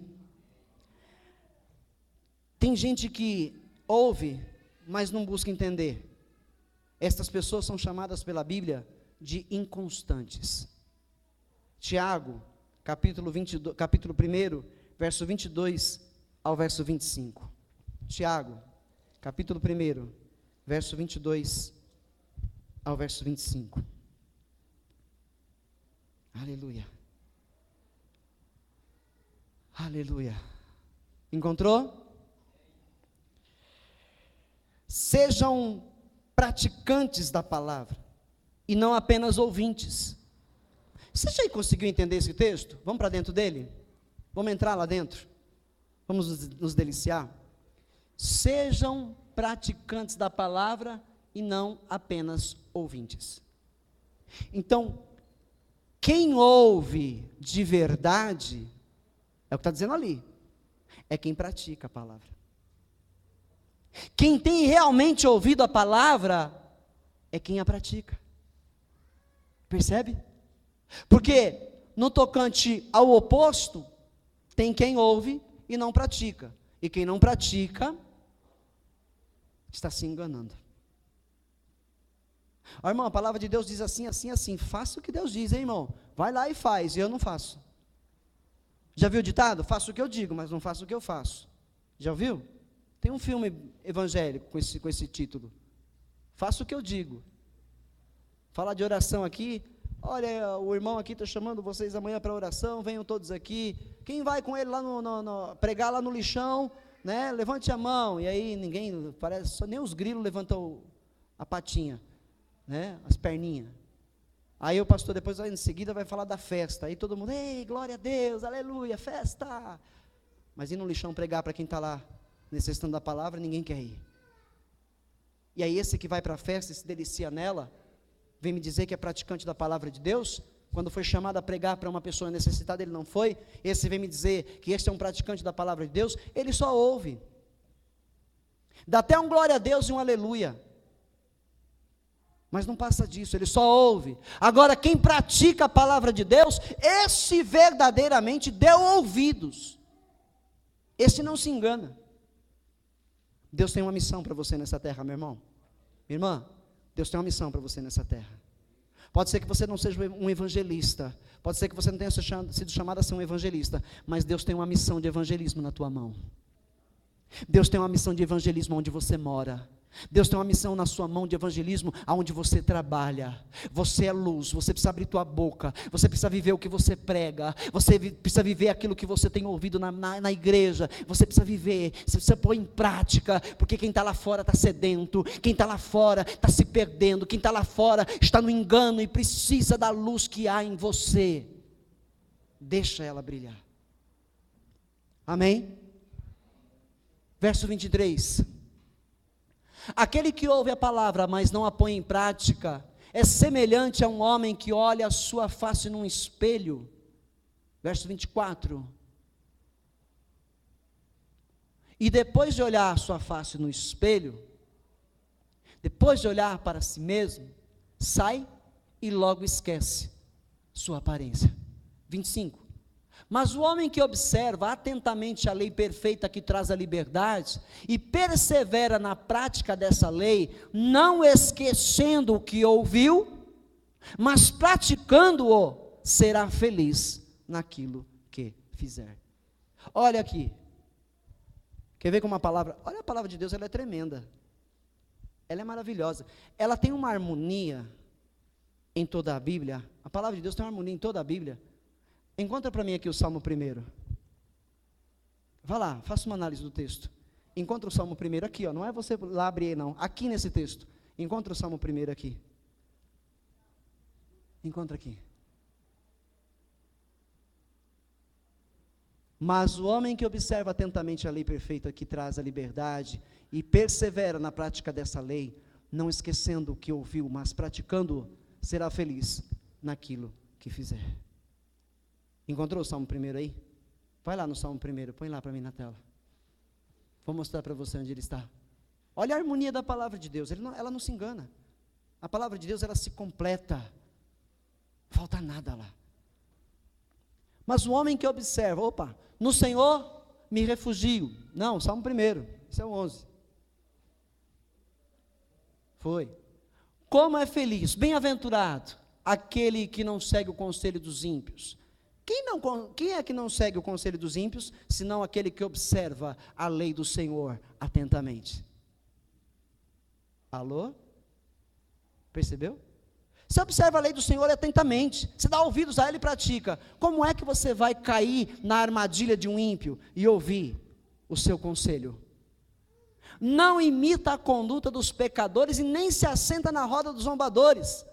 Speaker 1: Tem gente que ouve, mas não busca entender. Estas pessoas são chamadas pela Bíblia de inconstantes. Tiago, capítulo 1, verso 22 ao verso 25. Tiago, capítulo 1, verso 22 ao verso 25. Aleluia. Aleluia. Encontrou? Sejam praticantes da palavra e não apenas ouvintes. Você já conseguiu entender esse texto? Vamos para dentro dele? Vamos entrar lá dentro? Vamos nos deliciar? Sejam praticantes da palavra e não apenas ouvintes. Então, quem ouve de verdade, é o que está dizendo ali, é quem pratica a palavra. Quem tem realmente ouvido a palavra, é quem a pratica. Percebe? Porque, no tocante ao oposto, tem quem ouve e não pratica. E quem não pratica, está se enganando. Ó, irmão, a palavra de Deus diz assim, assim, assim. Faça o que Deus diz, hein, irmão? Vai lá e faz, e eu não faço. Já viu o ditado? Faço o que eu digo, mas não faço o que eu faço. Já ouviu? Tem um filme evangélico com esse título. Faço o que eu digo. Falar de oração aqui. Olha, o irmão aqui está chamando vocês amanhã para oração. Venham todos aqui. Quem vai com ele lá pregar lá no lixão, né? Levante a mão. E aí ninguém, parece, nem os grilos levantam a patinha, né? As perninhas. Aí o pastor depois em seguida vai falar da festa. Aí todo mundo, ei, glória a Deus, aleluia, festa. Mas ir no lixão pregar para quem está lá necessitando da palavra, ninguém quer ir. E aí esse que vai para a festa e se delicia nela, vem me dizer que é praticante da palavra de Deus, quando foi chamado a pregar para uma pessoa necessitada, ele não foi. Esse vem me dizer que esse é um praticante da palavra de Deus, ele só ouve. Dá até um glória a Deus e um aleluia. Mas não passa disso, ele só ouve. Agora, quem pratica a palavra de Deus, esse verdadeiramente deu ouvidos. Esse não se engana. Deus tem uma missão para você nessa terra, meu irmão. Minha irmã, Deus tem uma missão para você nessa terra. Pode ser que você não seja um evangelista, pode ser que você não tenha sido chamado a ser um evangelista, mas Deus tem uma missão de evangelismo na tua mão. Deus tem uma missão de evangelismo onde você mora. Deus tem uma missão na sua mão de evangelismo aonde você trabalha. Você é luz, você precisa abrir tua boca, você precisa viver o que você prega, você precisa viver aquilo que você tem ouvido na igreja, você precisa viver, você precisa pôr em prática, porque quem está lá fora está sedento, quem está lá fora está se perdendo, quem está lá fora está no engano e precisa da luz que há em você. Deixa ela brilhar. Amém? Verso 23. Aquele que ouve a palavra, mas não a põe em prática, é semelhante a um homem que olha a sua face num espelho. Verso 24. E depois de olhar a sua face no espelho, depois de olhar para si mesmo, sai e logo esquece sua aparência. 25. Mas o homem que observa atentamente a lei perfeita que traz a liberdade e persevera na prática dessa lei, não esquecendo o que ouviu, mas praticando-o, será feliz naquilo que fizer. Olha aqui, quer ver como a palavra, olha a palavra de Deus, ela é tremenda, ela é maravilhosa, ela tem uma harmonia em toda a Bíblia, a palavra de Deus tem uma harmonia em toda a Bíblia. Encontra para mim aqui o Salmo 1. Vá lá, faça uma análise do texto. Encontra o Salmo 1 aqui, ó, não é você lá abrir não, aqui nesse texto. Encontra o Salmo 1 aqui. Encontra aqui. Mas o homem que observa atentamente a lei perfeita que traz a liberdade e persevera na prática dessa lei, não esquecendo o que ouviu, mas praticando, será feliz naquilo que fizer. Encontrou o Salmo 1 aí? Vai lá no Salmo 1, põe lá para mim na tela. Vou mostrar para você onde ele está. Olha a harmonia da palavra de Deus, ela não se engana. A palavra de Deus, ela se completa. Não falta nada lá. Mas o homem que observa, no Senhor me refugio. Não, Salmo 1, esse é o 11. Foi. Como é feliz, bem-aventurado aquele que não segue o conselho dos ímpios. Quem é que não segue o conselho dos ímpios, senão aquele que observa a lei do Senhor atentamente? Alô? Percebeu? Você observa a lei do Senhor atentamente, você dá ouvidos a Ele e pratica. Como é que você vai cair na armadilha de um ímpio e ouvir o seu conselho? Não imita a conduta dos pecadores e nem se assenta na roda dos zombadores.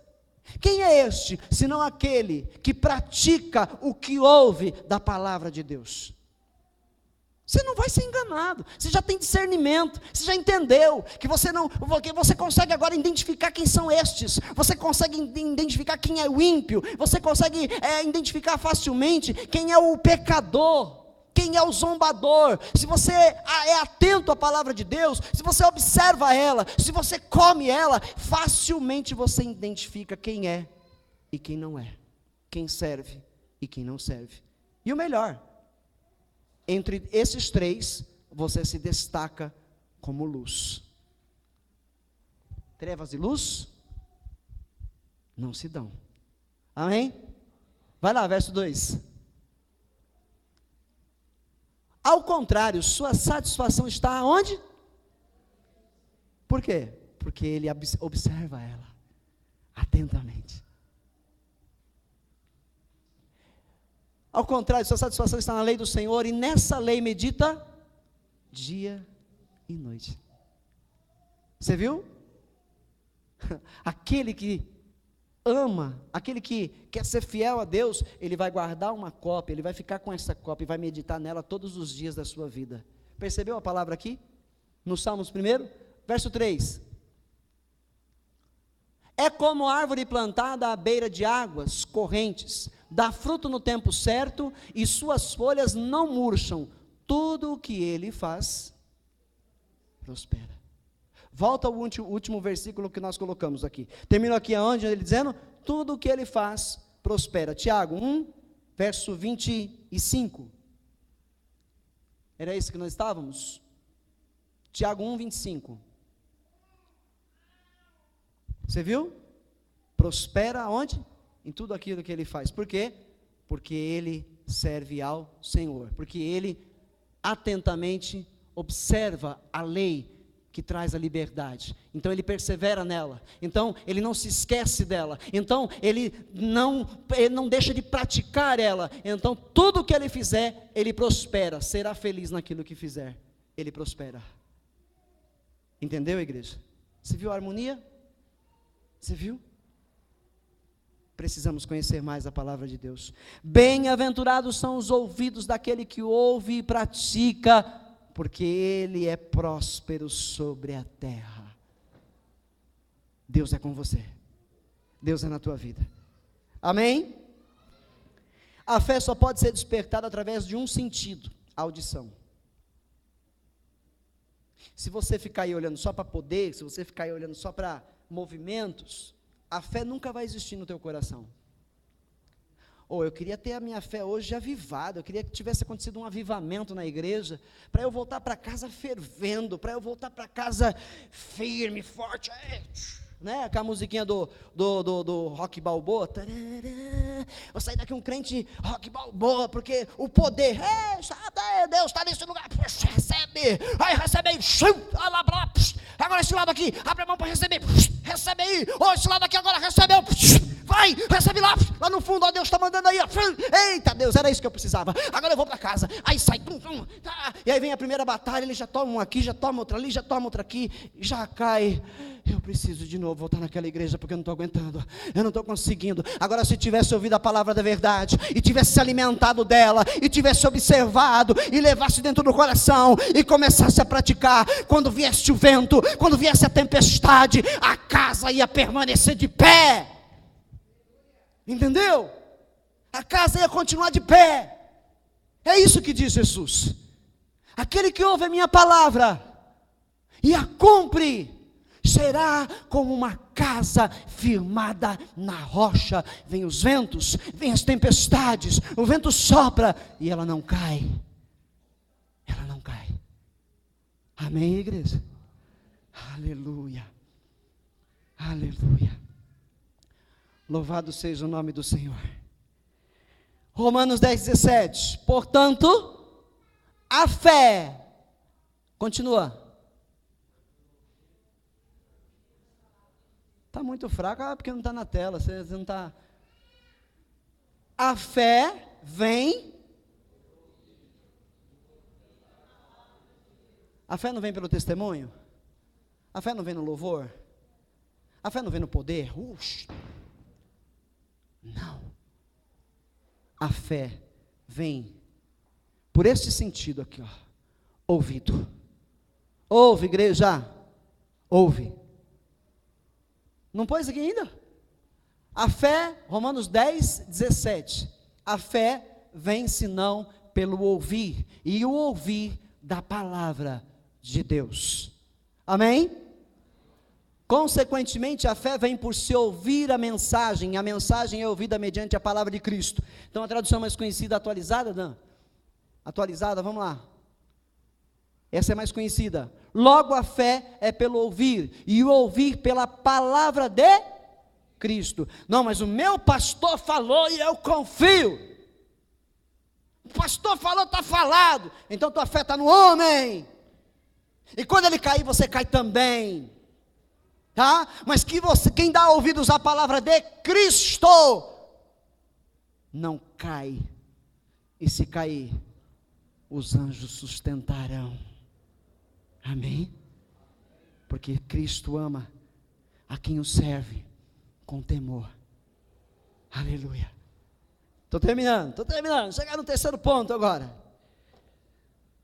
Speaker 1: Quem é este, senão aquele que pratica o que ouve da palavra de Deus? Você não vai ser enganado, você já tem discernimento, você já entendeu, que você consegue agora identificar quem são estes, você consegue identificar quem é o ímpio, você consegue identificar facilmente quem é o pecador, quem é o zombador. Se você é atento à palavra de Deus, se você observa ela, se você come ela, facilmente você identifica quem é e quem não é, quem serve e quem não serve. E o melhor, entre esses três, você se destaca como luz. Trevas e luz não se dão. Amém? Vai lá, verso 2. Ao contrário, sua satisfação está onde? Por quê? Porque ele observa ela atentamente. Ao contrário, sua satisfação está na lei do Senhor, e nessa lei medita dia e noite. Você viu? Aquele que ama, aquele que quer ser fiel a Deus, ele vai guardar uma cópia, ele vai ficar com essa cópia e vai meditar nela todos os dias da sua vida. Percebeu a palavra aqui? No Salmos 1, verso 3. É como árvore plantada à beira de águas correntes, dá fruto no tempo certo, e suas folhas não murcham. Tudo o que ele faz, prospera. Volta ao último versículo que nós colocamos aqui. Termino aqui aonde ele dizendo, tudo o que ele faz, prospera. Tiago 1, verso 25. Era esse que nós estávamos? Tiago 1, 25. Você viu? Prospera onde? Em tudo aquilo que ele faz. Por quê? Porque ele serve ao Senhor. Porque ele atentamente observa a lei que traz a liberdade. Então ele persevera nela. Então ele não se esquece dela. Então ele não deixa de praticar ela. Então tudo que ele fizer, ele prospera. Será feliz naquilo que fizer. Ele prospera. Entendeu, igreja? Você viu a harmonia? Você viu? Precisamos conhecer mais a palavra de Deus. Bem-aventurados são os ouvidos daquele que ouve e pratica, porque ele é próspero sobre a terra. Deus é com você. Deus é na tua vida. Amém? A fé só pode ser despertada através de um sentido, a audição. Se você ficar aí olhando só para poder, se você ficar aí olhando só para movimentos, a fé nunca vai existir no teu coração. Eu queria ter a minha fé hoje avivada, eu queria que tivesse acontecido um avivamento na igreja, para eu voltar para casa fervendo, para eu voltar para casa firme, forte, né? Com a musiquinha do Rock Balboa, vou sair daqui um crente Rock Balboa, porque o poder, Deus está nesse lugar, recebe aí, agora esse lado aqui, abre a mão para receber, recebe aí, esse lado aqui agora recebeu, vai, recebe lá no fundo, Deus está mandando aí, eita Deus, era isso que eu precisava, agora eu vou para casa, aí sai, e aí vem a primeira batalha, ele já toma um aqui, já toma outra ali, já toma outra aqui, já cai, eu preciso de novo voltar naquela igreja, porque eu não estou aguentando, eu não estou conseguindo. Agora, se tivesse ouvido a palavra da verdade, e tivesse se alimentado dela, e tivesse observado, e levasse dentro do coração, e começasse a praticar, quando viesse o vento, quando viesse a tempestade, a casa ia permanecer de pé. Entendeu? A casa ia continuar de pé. É isso que diz Jesus. Aquele que ouve a minha palavra e a cumpre, será como uma casa firmada na rocha. Vem os ventos, vem as tempestades, o vento sopra e ela não cai. Ela não cai. Amém, igreja? Aleluia. Aleluia. Louvado seja o nome do Senhor. Romanos 10:17. Portanto, a fé. Continua. Está muito fraco, porque não está na tela. Você não está. A fé vem. A fé não vem pelo testemunho? A fé não vem no louvor? A fé não vem no poder? Não. A fé vem por este sentido aqui, ó. Ouvido. Ouve, igreja. Ouve. Não pôs aqui ainda? A fé, Romanos 10:17. A fé vem senão pelo ouvir, e o ouvir da palavra de Deus. Amém? Consequentemente, a fé vem por se ouvir a mensagem é ouvida mediante a palavra de Cristo. Então, a tradução mais conhecida, atualizada, Dan? Atualizada, vamos lá. Essa é mais conhecida. Logo, a fé é pelo ouvir, e o ouvir pela palavra de Cristo. Não, mas o meu pastor falou e eu confio. O pastor falou, está falado. Então, tua fé está no homem. E quando ele cair, você cai também. Tá? Mas quem dá ouvidos à palavra de Cristo, não cai. E se cair, os anjos sustentarão. Amém? Porque Cristo ama a quem o serve com temor. Aleluia. Estou terminando. Chegar no terceiro ponto agora.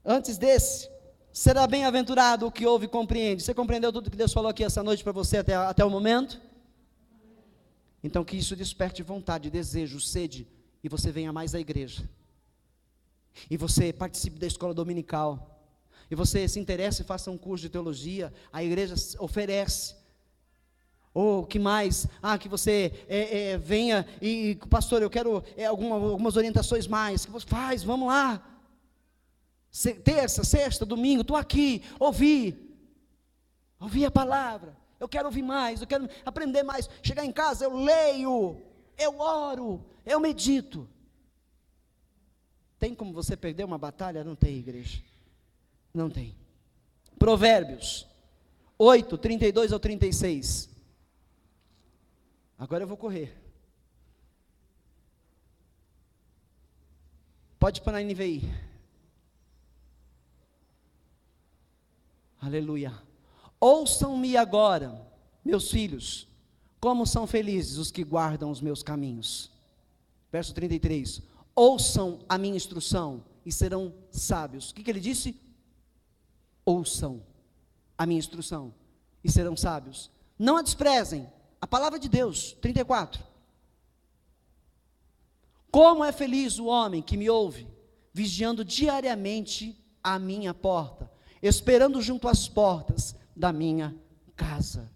Speaker 1: Antes desse, será bem-aventurado o que ouve e compreende. Você compreendeu tudo que Deus falou aqui essa noite para você até o momento? Então que isso desperte vontade, desejo, sede, e você venha mais à igreja. E você participe da escola dominical. E você se interesse e faça um curso de teologia. A igreja oferece. Ou que mais? Que você venha e pastor, eu quero algumas orientações mais. Que você faz, vamos lá. Terça, sexta, domingo, estou aqui, ouvi a palavra, eu quero ouvir mais, eu quero aprender mais, chegar em casa, eu leio, eu oro, eu medito. Tem como você perder uma batalha? Não tem, igreja, não tem. Provérbios 8, 32 ao 36, agora eu vou correr, pode pôr na NVI. Aleluia. Ouçam-me agora, meus filhos, como são felizes os que guardam os meus caminhos. Verso 33. Ouçam a minha instrução e serão sábios. O que ele disse? Ouçam a minha instrução e serão sábios. Não a desprezem. A palavra de Deus. 34. Como é feliz o homem que me ouve, vigiando diariamente a minha porta, esperando junto às portas da minha casa.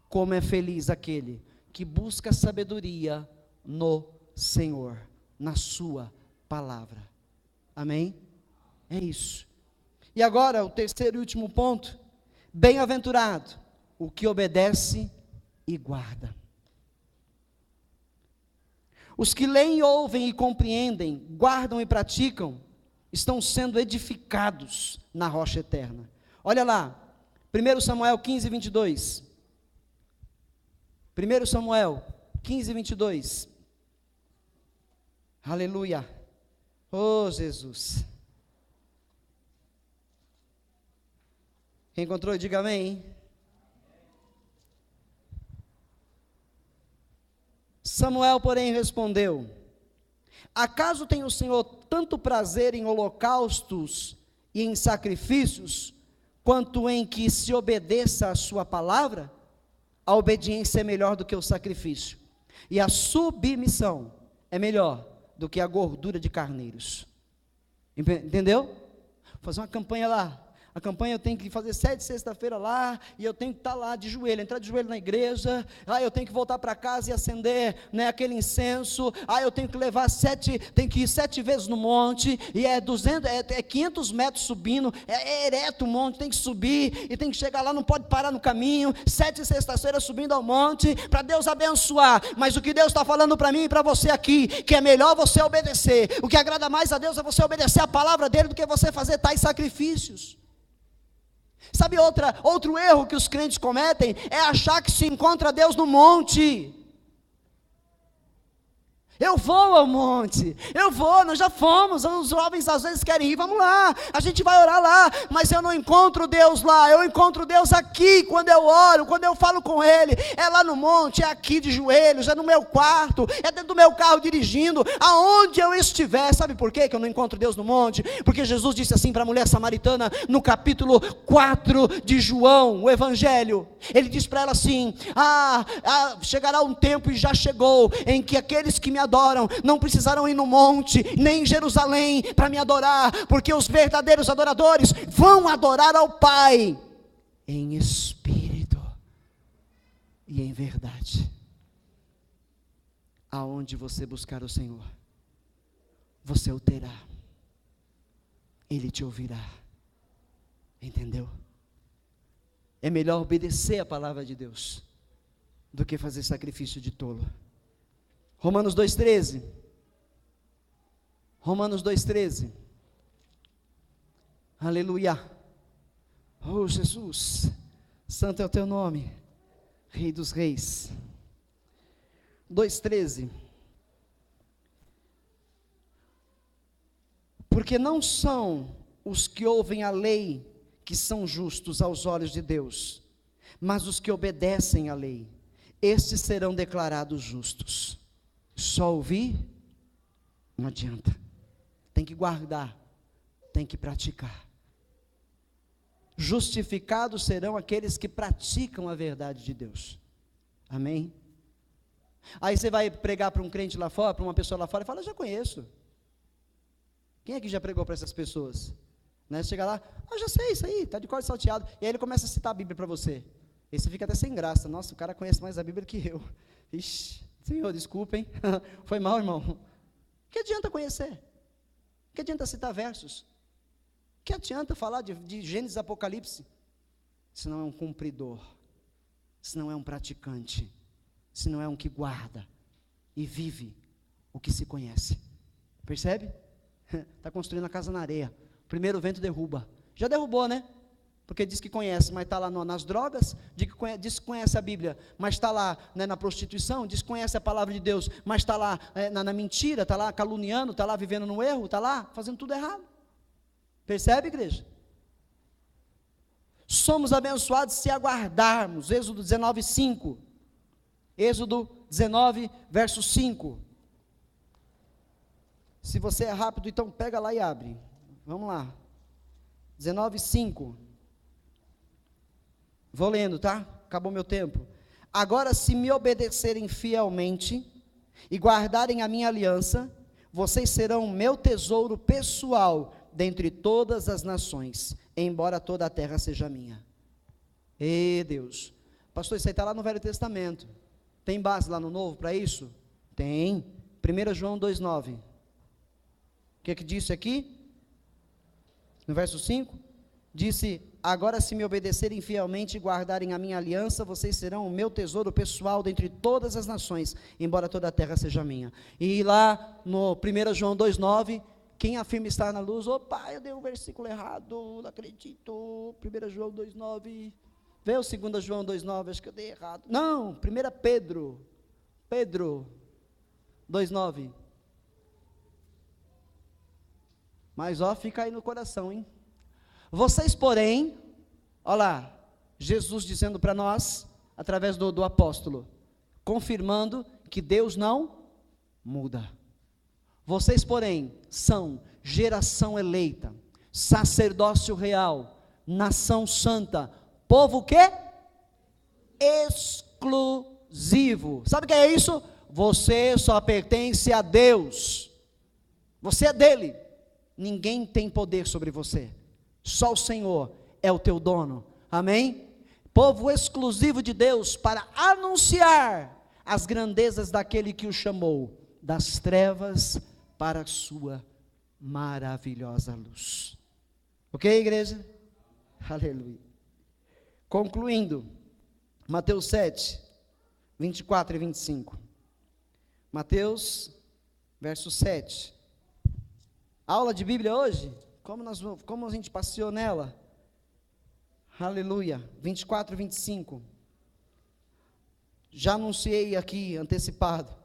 Speaker 1: Como é feliz aquele que busca sabedoria no Senhor, na sua palavra. Amém? É isso. E agora, o terceiro e último ponto. Bem-aventurado o que obedece e guarda. Os que leem, ouvem e compreendem, guardam e praticam, estão sendo edificados na rocha eterna. Olha lá, 1 Samuel 15, 22. 1 Samuel 15, 22. Aleluia. Oh, Jesus. Quem encontrou, diga amém. Samuel, porém, respondeu: acaso tem o Senhor tanto prazer em holocaustos e em sacrifícios, quanto em que se obedeça a sua palavra? A obediência é melhor do que o sacrifício, e a submissão é melhor do que a gordura de carneiros. Entendeu? Vou fazer uma campanha lá. A campanha eu tenho que fazer 7 sexta-feira lá, e eu tenho que estar lá de joelho, entrar de joelho na igreja, eu tenho que voltar para casa e acender, né, aquele incenso, eu tenho que levar tenho que ir 7 vezes no monte, e é 500 metros subindo, é ereto o monte, tem que subir, e tem que chegar lá, não pode parar no caminho, 7 sexta-feiras subindo ao monte, para Deus abençoar. Mas o que Deus está falando para mim e para você aqui, que é melhor você obedecer, o que agrada mais a Deus é você obedecer a palavra dele, do que você fazer tais sacrifícios. Sabe outro erro que os crentes cometem, é achar que se encontra Deus no monte. Eu vou ao monte, nós já fomos, os jovens às vezes querem ir, vamos lá, a gente vai orar lá, mas eu não encontro Deus lá, eu encontro Deus aqui, quando eu oro, quando eu falo com Ele, é lá no monte, é aqui de joelhos, é no meu quarto, é dentro do meu carro dirigindo, aonde eu estiver. Sabe por quê que eu não encontro Deus no monte? Porque Jesus disse assim para a mulher samaritana, no capítulo 4 de João, o Evangelho, Ele diz para ela assim, chegará um tempo, e já chegou, em que aqueles que me adoram não precisarão ir no monte, nem em Jerusalém para me adorar, porque os verdadeiros adoradores vão adorar ao Pai em espírito e em verdade. Aonde você buscar o Senhor, você o terá, Ele te ouvirá. Entendeu? É melhor obedecer a palavra de Deus do que fazer sacrifício de tolo. Romanos 2,13. Romanos 2,13. Aleluia. Oh Jesus, santo é o teu nome, Rei dos reis. 2,13. Porque não são os que ouvem a lei que são justos aos olhos de Deus, mas os que obedecem à lei, estes serão declarados justos. Só ouvir não adianta, tem que guardar, tem que praticar. Justificados serão aqueles que praticam a verdade de Deus. Amém? Aí você vai pregar para um crente lá fora, para uma pessoa lá fora, e fala: eu já conheço. Quem é que já pregou para essas pessoas? Né? Chega lá, já sei isso aí, está de cor salteado. E aí ele começa a citar a Bíblia para você. E você fica até sem graça. Nossa, o cara conhece mais a Bíblia que eu. Ixi, Senhor, desculpa, hein? Foi mal, irmão. Que adianta conhecer? Que adianta citar versos? Que adianta falar de Gênesis e Apocalipse? Se não é um cumpridor, se não é um praticante, se não é um que guarda e vive o que se conhece. Percebe? Está construindo a casa na areia. Primeiro vento derruba. Já derrubou, né? Porque diz que conhece, mas está lá nas drogas, diz que conhece a Bíblia, mas está lá, né, na prostituição, diz que conhece a palavra de Deus, mas está lá na mentira, está lá caluniando, está lá vivendo no erro, está lá fazendo tudo errado. Percebe, igreja? Somos abençoados se aguardarmos. Êxodo 19:5. Êxodo 19, verso 5. Se você é rápido, então pega lá e abre. Vamos lá. 19:5. Vou lendo, tá? Acabou meu tempo. Agora, se me obedecerem fielmente e guardarem a minha aliança, vocês serão meu tesouro pessoal dentre todas as nações, embora toda a terra seja minha. Ê Deus, pastor, isso aí está lá no Velho Testamento. Tem base lá no Novo para isso? Tem. 1 João 2,9. O que disse aqui? No verso 5, disse: agora, se me obedecerem fielmente e guardarem a minha aliança, vocês serão o meu tesouro pessoal dentre todas as nações, embora toda a terra seja minha. E lá no 1 João 2,9, quem afirma estar na luz, opa, eu dei um versículo errado, não acredito. 1 João 2,9, vê o 2 João 2,9, acho que eu dei errado. Não, 1 Pedro 2,9. Mas fica aí no coração, hein? Vocês, porém, olha lá, Jesus dizendo para nós, através do apóstolo, confirmando que Deus não muda. Vocês, porém, são geração eleita, sacerdócio real, nação santa, povo que? Exclusivo. Sabe o que é isso? Você só pertence a Deus. Você é dele. Ninguém tem poder sobre você. Só o Senhor é o teu dono. Amém? Povo exclusivo de Deus para anunciar as grandezas daquele que o chamou das trevas para a sua maravilhosa luz. Ok, igreja? Aleluia. Concluindo, Mateus 7, 24 e 25. Mateus, verso 7. Aula de Bíblia hoje? Como a gente passeou nela? Aleluia. 24 e 25. Já anunciei aqui, antecipado.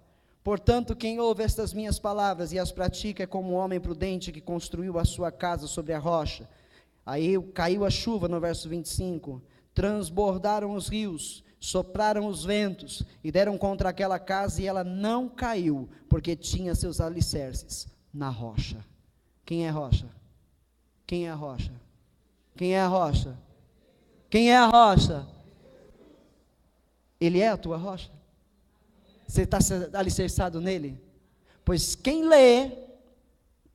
Speaker 1: Portanto, quem ouve estas minhas palavras e as pratica é como um homem prudente que construiu a sua casa sobre a rocha. Aí caiu a chuva, no verso 25. Transbordaram os rios, sopraram os ventos e deram contra aquela casa e ela não caiu, porque tinha seus alicerces na rocha. Quem é a rocha? Quem é a rocha? Quem é a rocha? Quem é a rocha? Ele é a tua rocha? Você está alicerçado nele? Pois quem lê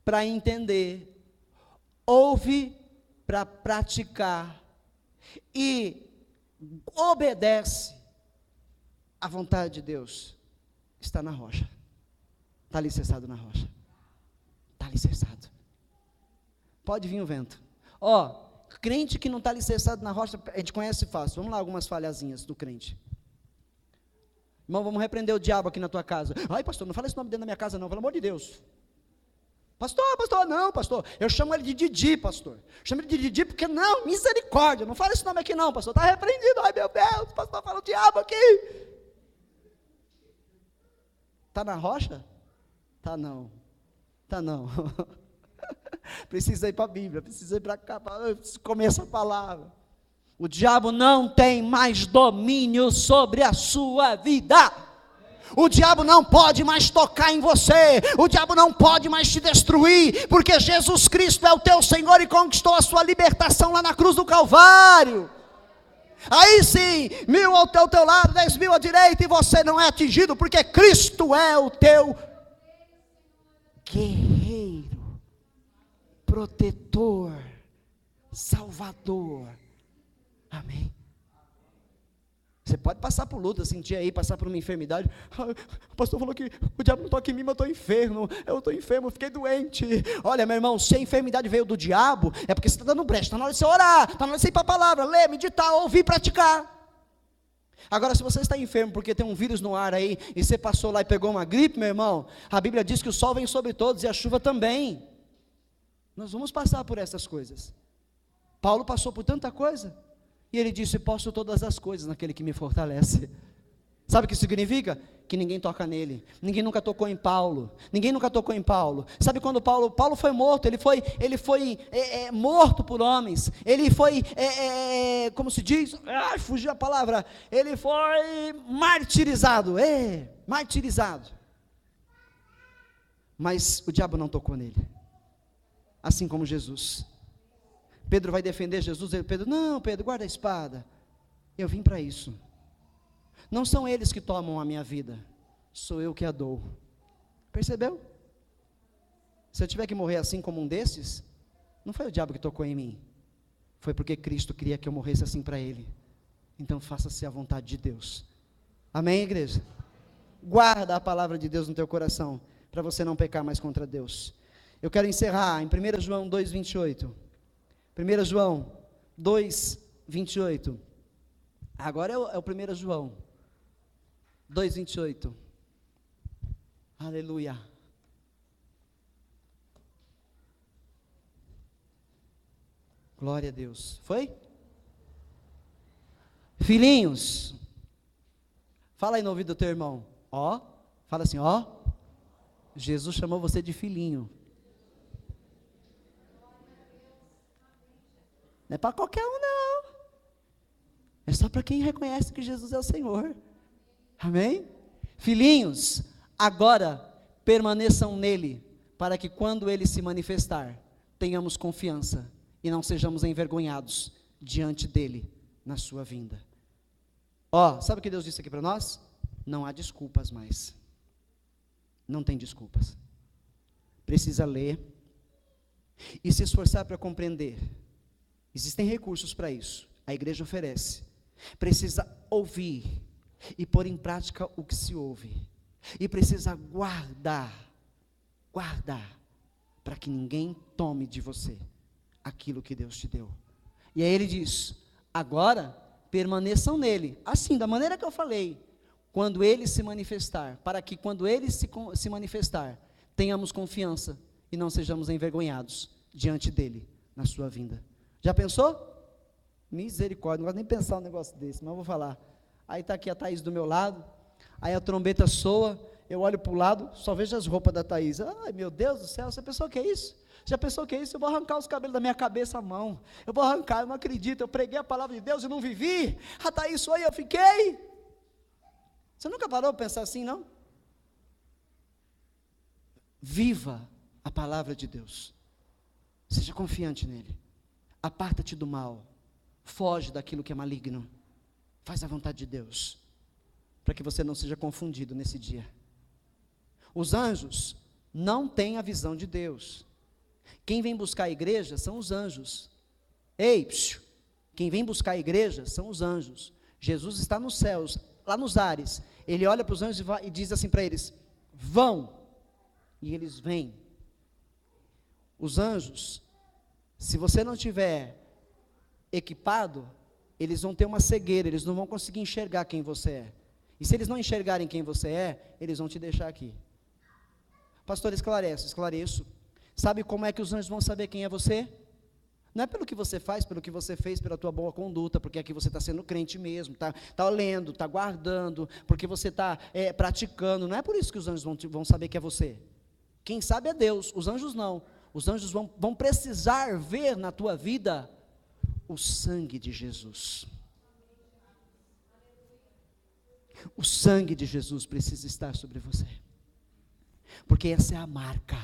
Speaker 1: para entender, ouve para praticar e obedece à vontade de Deus, está na rocha. Está alicerçado na rocha. Está alicerçado. Pode vir o vento. Crente que não está alicerçado na rocha, a gente conhece fácil. Vamos lá, algumas falhazinhas do crente. Irmão, vamos repreender o diabo aqui na tua casa. Ai, pastor, não fala esse nome dentro da minha casa não, pelo amor de Deus. Pastor, não, pastor. Eu chamo ele de Didi, pastor. Chamo ele de Didi porque não, misericórdia. Não fala esse nome aqui não, pastor. Está repreendido. Ai, meu Deus, pastor, fala o diabo aqui. Está na rocha? Tá não. Precisa ir para a Bíblia, precisa ir para cá, preciso comer essa palavra. O diabo não tem mais domínio sobre a sua vida. O diabo não pode mais tocar em você. O diabo não pode mais te destruir, porque Jesus Cristo é o teu Senhor e conquistou a sua libertação lá na cruz do Calvário. Aí sim, 1.000 ao teu lado, 10.000 à direita, e você não é atingido, porque Cristo é o teu guerreiro, protetor, salvador. Amém. Você pode passar por luta, sentir aí, passar por uma enfermidade. O pastor falou que o diabo não toca em mim, mas eu estou enfermo, fiquei doente. Olha, meu irmão, se a enfermidade veio do diabo, é porque você está dando brecha, está na hora de você orar, está na hora de você ir para a palavra, ler, meditar, ouvir, praticar. Agora, se você está enfermo porque tem um vírus no ar aí, e você passou lá e pegou uma gripe, meu irmão, a Bíblia diz que o sol vem sobre todos e a chuva também. Nós vamos passar por essas coisas. Paulo passou por tanta coisa. E ele disse, posso todas as coisas naquele que me fortalece. Sabe o que significa? Que ninguém toca nele. Ninguém nunca tocou em Paulo. Sabe quando Paulo foi morto? Ele foi morto por homens. Ele foi, como se diz? Fugiu a palavra. Ele foi martirizado. Martirizado. Mas o diabo não tocou nele. Assim como Jesus. Pedro vai defender Jesus, Pedro, não, Pedro, guarda a espada, eu vim para isso, não são eles que tomam a minha vida, sou eu que a dou, percebeu? Se eu tiver que morrer assim como um desses, não foi o diabo que tocou em mim, foi porque Cristo queria que eu morresse assim para ele, então faça-se a vontade de Deus, amém, igreja? Guarda a palavra de Deus no teu coração, para você não pecar mais contra Deus. Eu quero encerrar em 1 João 2,28, 1 João 2,28. Agora é o 1 João 2,28. Aleluia. Glória a Deus. Foi? Filhinhos. Fala aí no ouvido do teu irmão. Fala assim, Jesus chamou você de filhinho. Não é para qualquer um não, é só para quem reconhece que Jesus é o Senhor, amém? Filhinhos, agora permaneçam nele, para que quando ele se manifestar, tenhamos confiança, e não sejamos envergonhados, diante dele, na sua vinda. Sabe o que Deus disse aqui para nós? Não há desculpas mais, não tem desculpas, precisa ler, e se esforçar para compreender, Existem recursos para isso, a igreja oferece. Precisa ouvir e pôr em prática o que se ouve. E precisa guardar, para que ninguém tome de você aquilo que Deus te deu. E aí ele diz: agora permaneçam nele, assim, da maneira que eu falei, quando ele se manifestar, para que quando ele se manifestar, tenhamos confiança e não sejamos envergonhados diante dele na sua vinda. Já pensou? Misericórdia, não gosto nem de pensar um negócio desse, mas eu vou falar. Aí está aqui a Thaís do meu lado, aí a trombeta soa, eu olho para o lado, só vejo as roupas da Thaís. Ai, meu Deus do céu, você pensou que é isso? Já pensou que é isso? Eu vou arrancar os cabelos da minha cabeça à mão. Eu vou arrancar, eu não acredito, eu preguei a palavra de Deus e não vivi. A Thaís foi, eu fiquei. Você nunca parou para pensar assim, não? Viva a palavra de Deus. Seja confiante nele. Aparta-te do mal. Foge daquilo que é maligno. Faz a vontade de Deus, para que você não seja confundido nesse dia. Os anjos não têm a visão de Deus. Quem vem buscar a igreja são os anjos. Ei, quem vem buscar a igreja são os anjos. Jesus está nos céus, lá nos ares. Ele olha para os anjos e diz assim para eles: vão. E eles vêm. Os anjos, se você não tiver equipado, eles vão ter uma cegueira, eles não vão conseguir enxergar quem você é. E se eles não enxergarem quem você é, eles vão te deixar aqui. Pastor, esclareço. Sabe como é que os anjos vão saber quem é você? Não é pelo que você faz, pelo que você fez, pela tua boa conduta, porque aqui você está sendo crente mesmo, está lendo, está guardando, porque você está praticando. Não é por isso que os anjos vão saber que é você. Quem sabe é Deus, os anjos não. Os anjos vão precisar ver na tua vida o sangue de Jesus. O sangue de Jesus precisa estar sobre você, porque essa é a marca,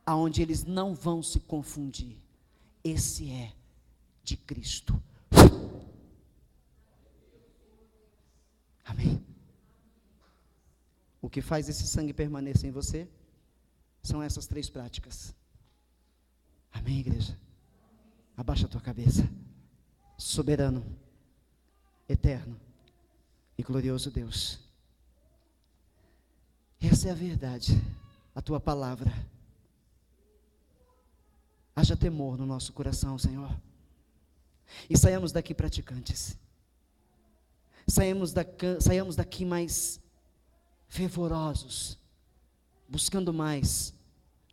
Speaker 1: aonde eles não vão se confundir. Esse é de Cristo. Amém? O que faz esse sangue permanecer em você são essas 3 práticas. Amém, igreja? Abaixa a tua cabeça. Soberano, eterno e glorioso Deus, essa é a verdade, a tua palavra. Haja temor no nosso coração, Senhor, e saiamos daqui praticantes. Saiamos daqui mais fervorosos, buscando mais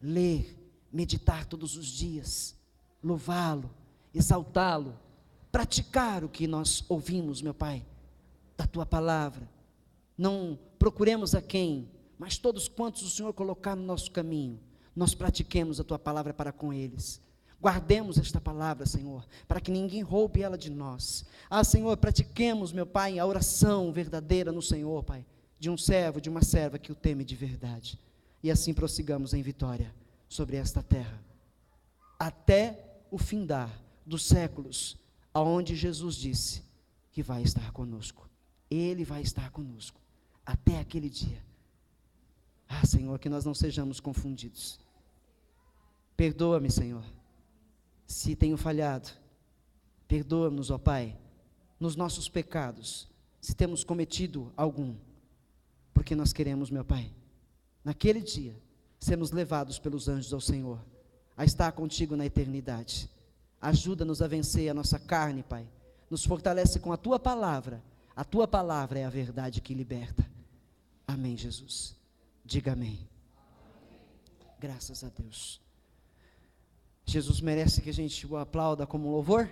Speaker 1: ler, meditar todos os dias, louvá-lo, exaltá-lo, praticar o que nós ouvimos, meu Pai, da tua palavra. Não procuremos a quem, mas todos quantos o Senhor colocar no nosso caminho, nós pratiquemos a tua palavra para com eles. Guardemos esta palavra, Senhor, para que ninguém roube ela de nós. Senhor, pratiquemos, meu Pai, a oração verdadeira no Senhor, Pai, de um servo, de uma serva que o teme de verdade. E assim prossigamos em vitória sobre esta terra, até o findar dos séculos, aonde Jesus disse que vai estar conosco. Ele vai estar conosco, até aquele dia. Senhor, que nós não sejamos confundidos. Perdoa-me, Senhor, se tenho falhado. Perdoa-nos, ó Pai, nos nossos pecados, se temos cometido algum, porque nós queremos, meu Pai, naquele dia, sermos levados pelos anjos ao Senhor, a estar contigo na eternidade. Ajuda-nos a vencer a nossa carne, Pai. Nos fortalece com a tua palavra. A tua palavra é a verdade que liberta. Amém, Jesus. Diga amém. Graças a Deus. Jesus merece que a gente o aplauda como louvor?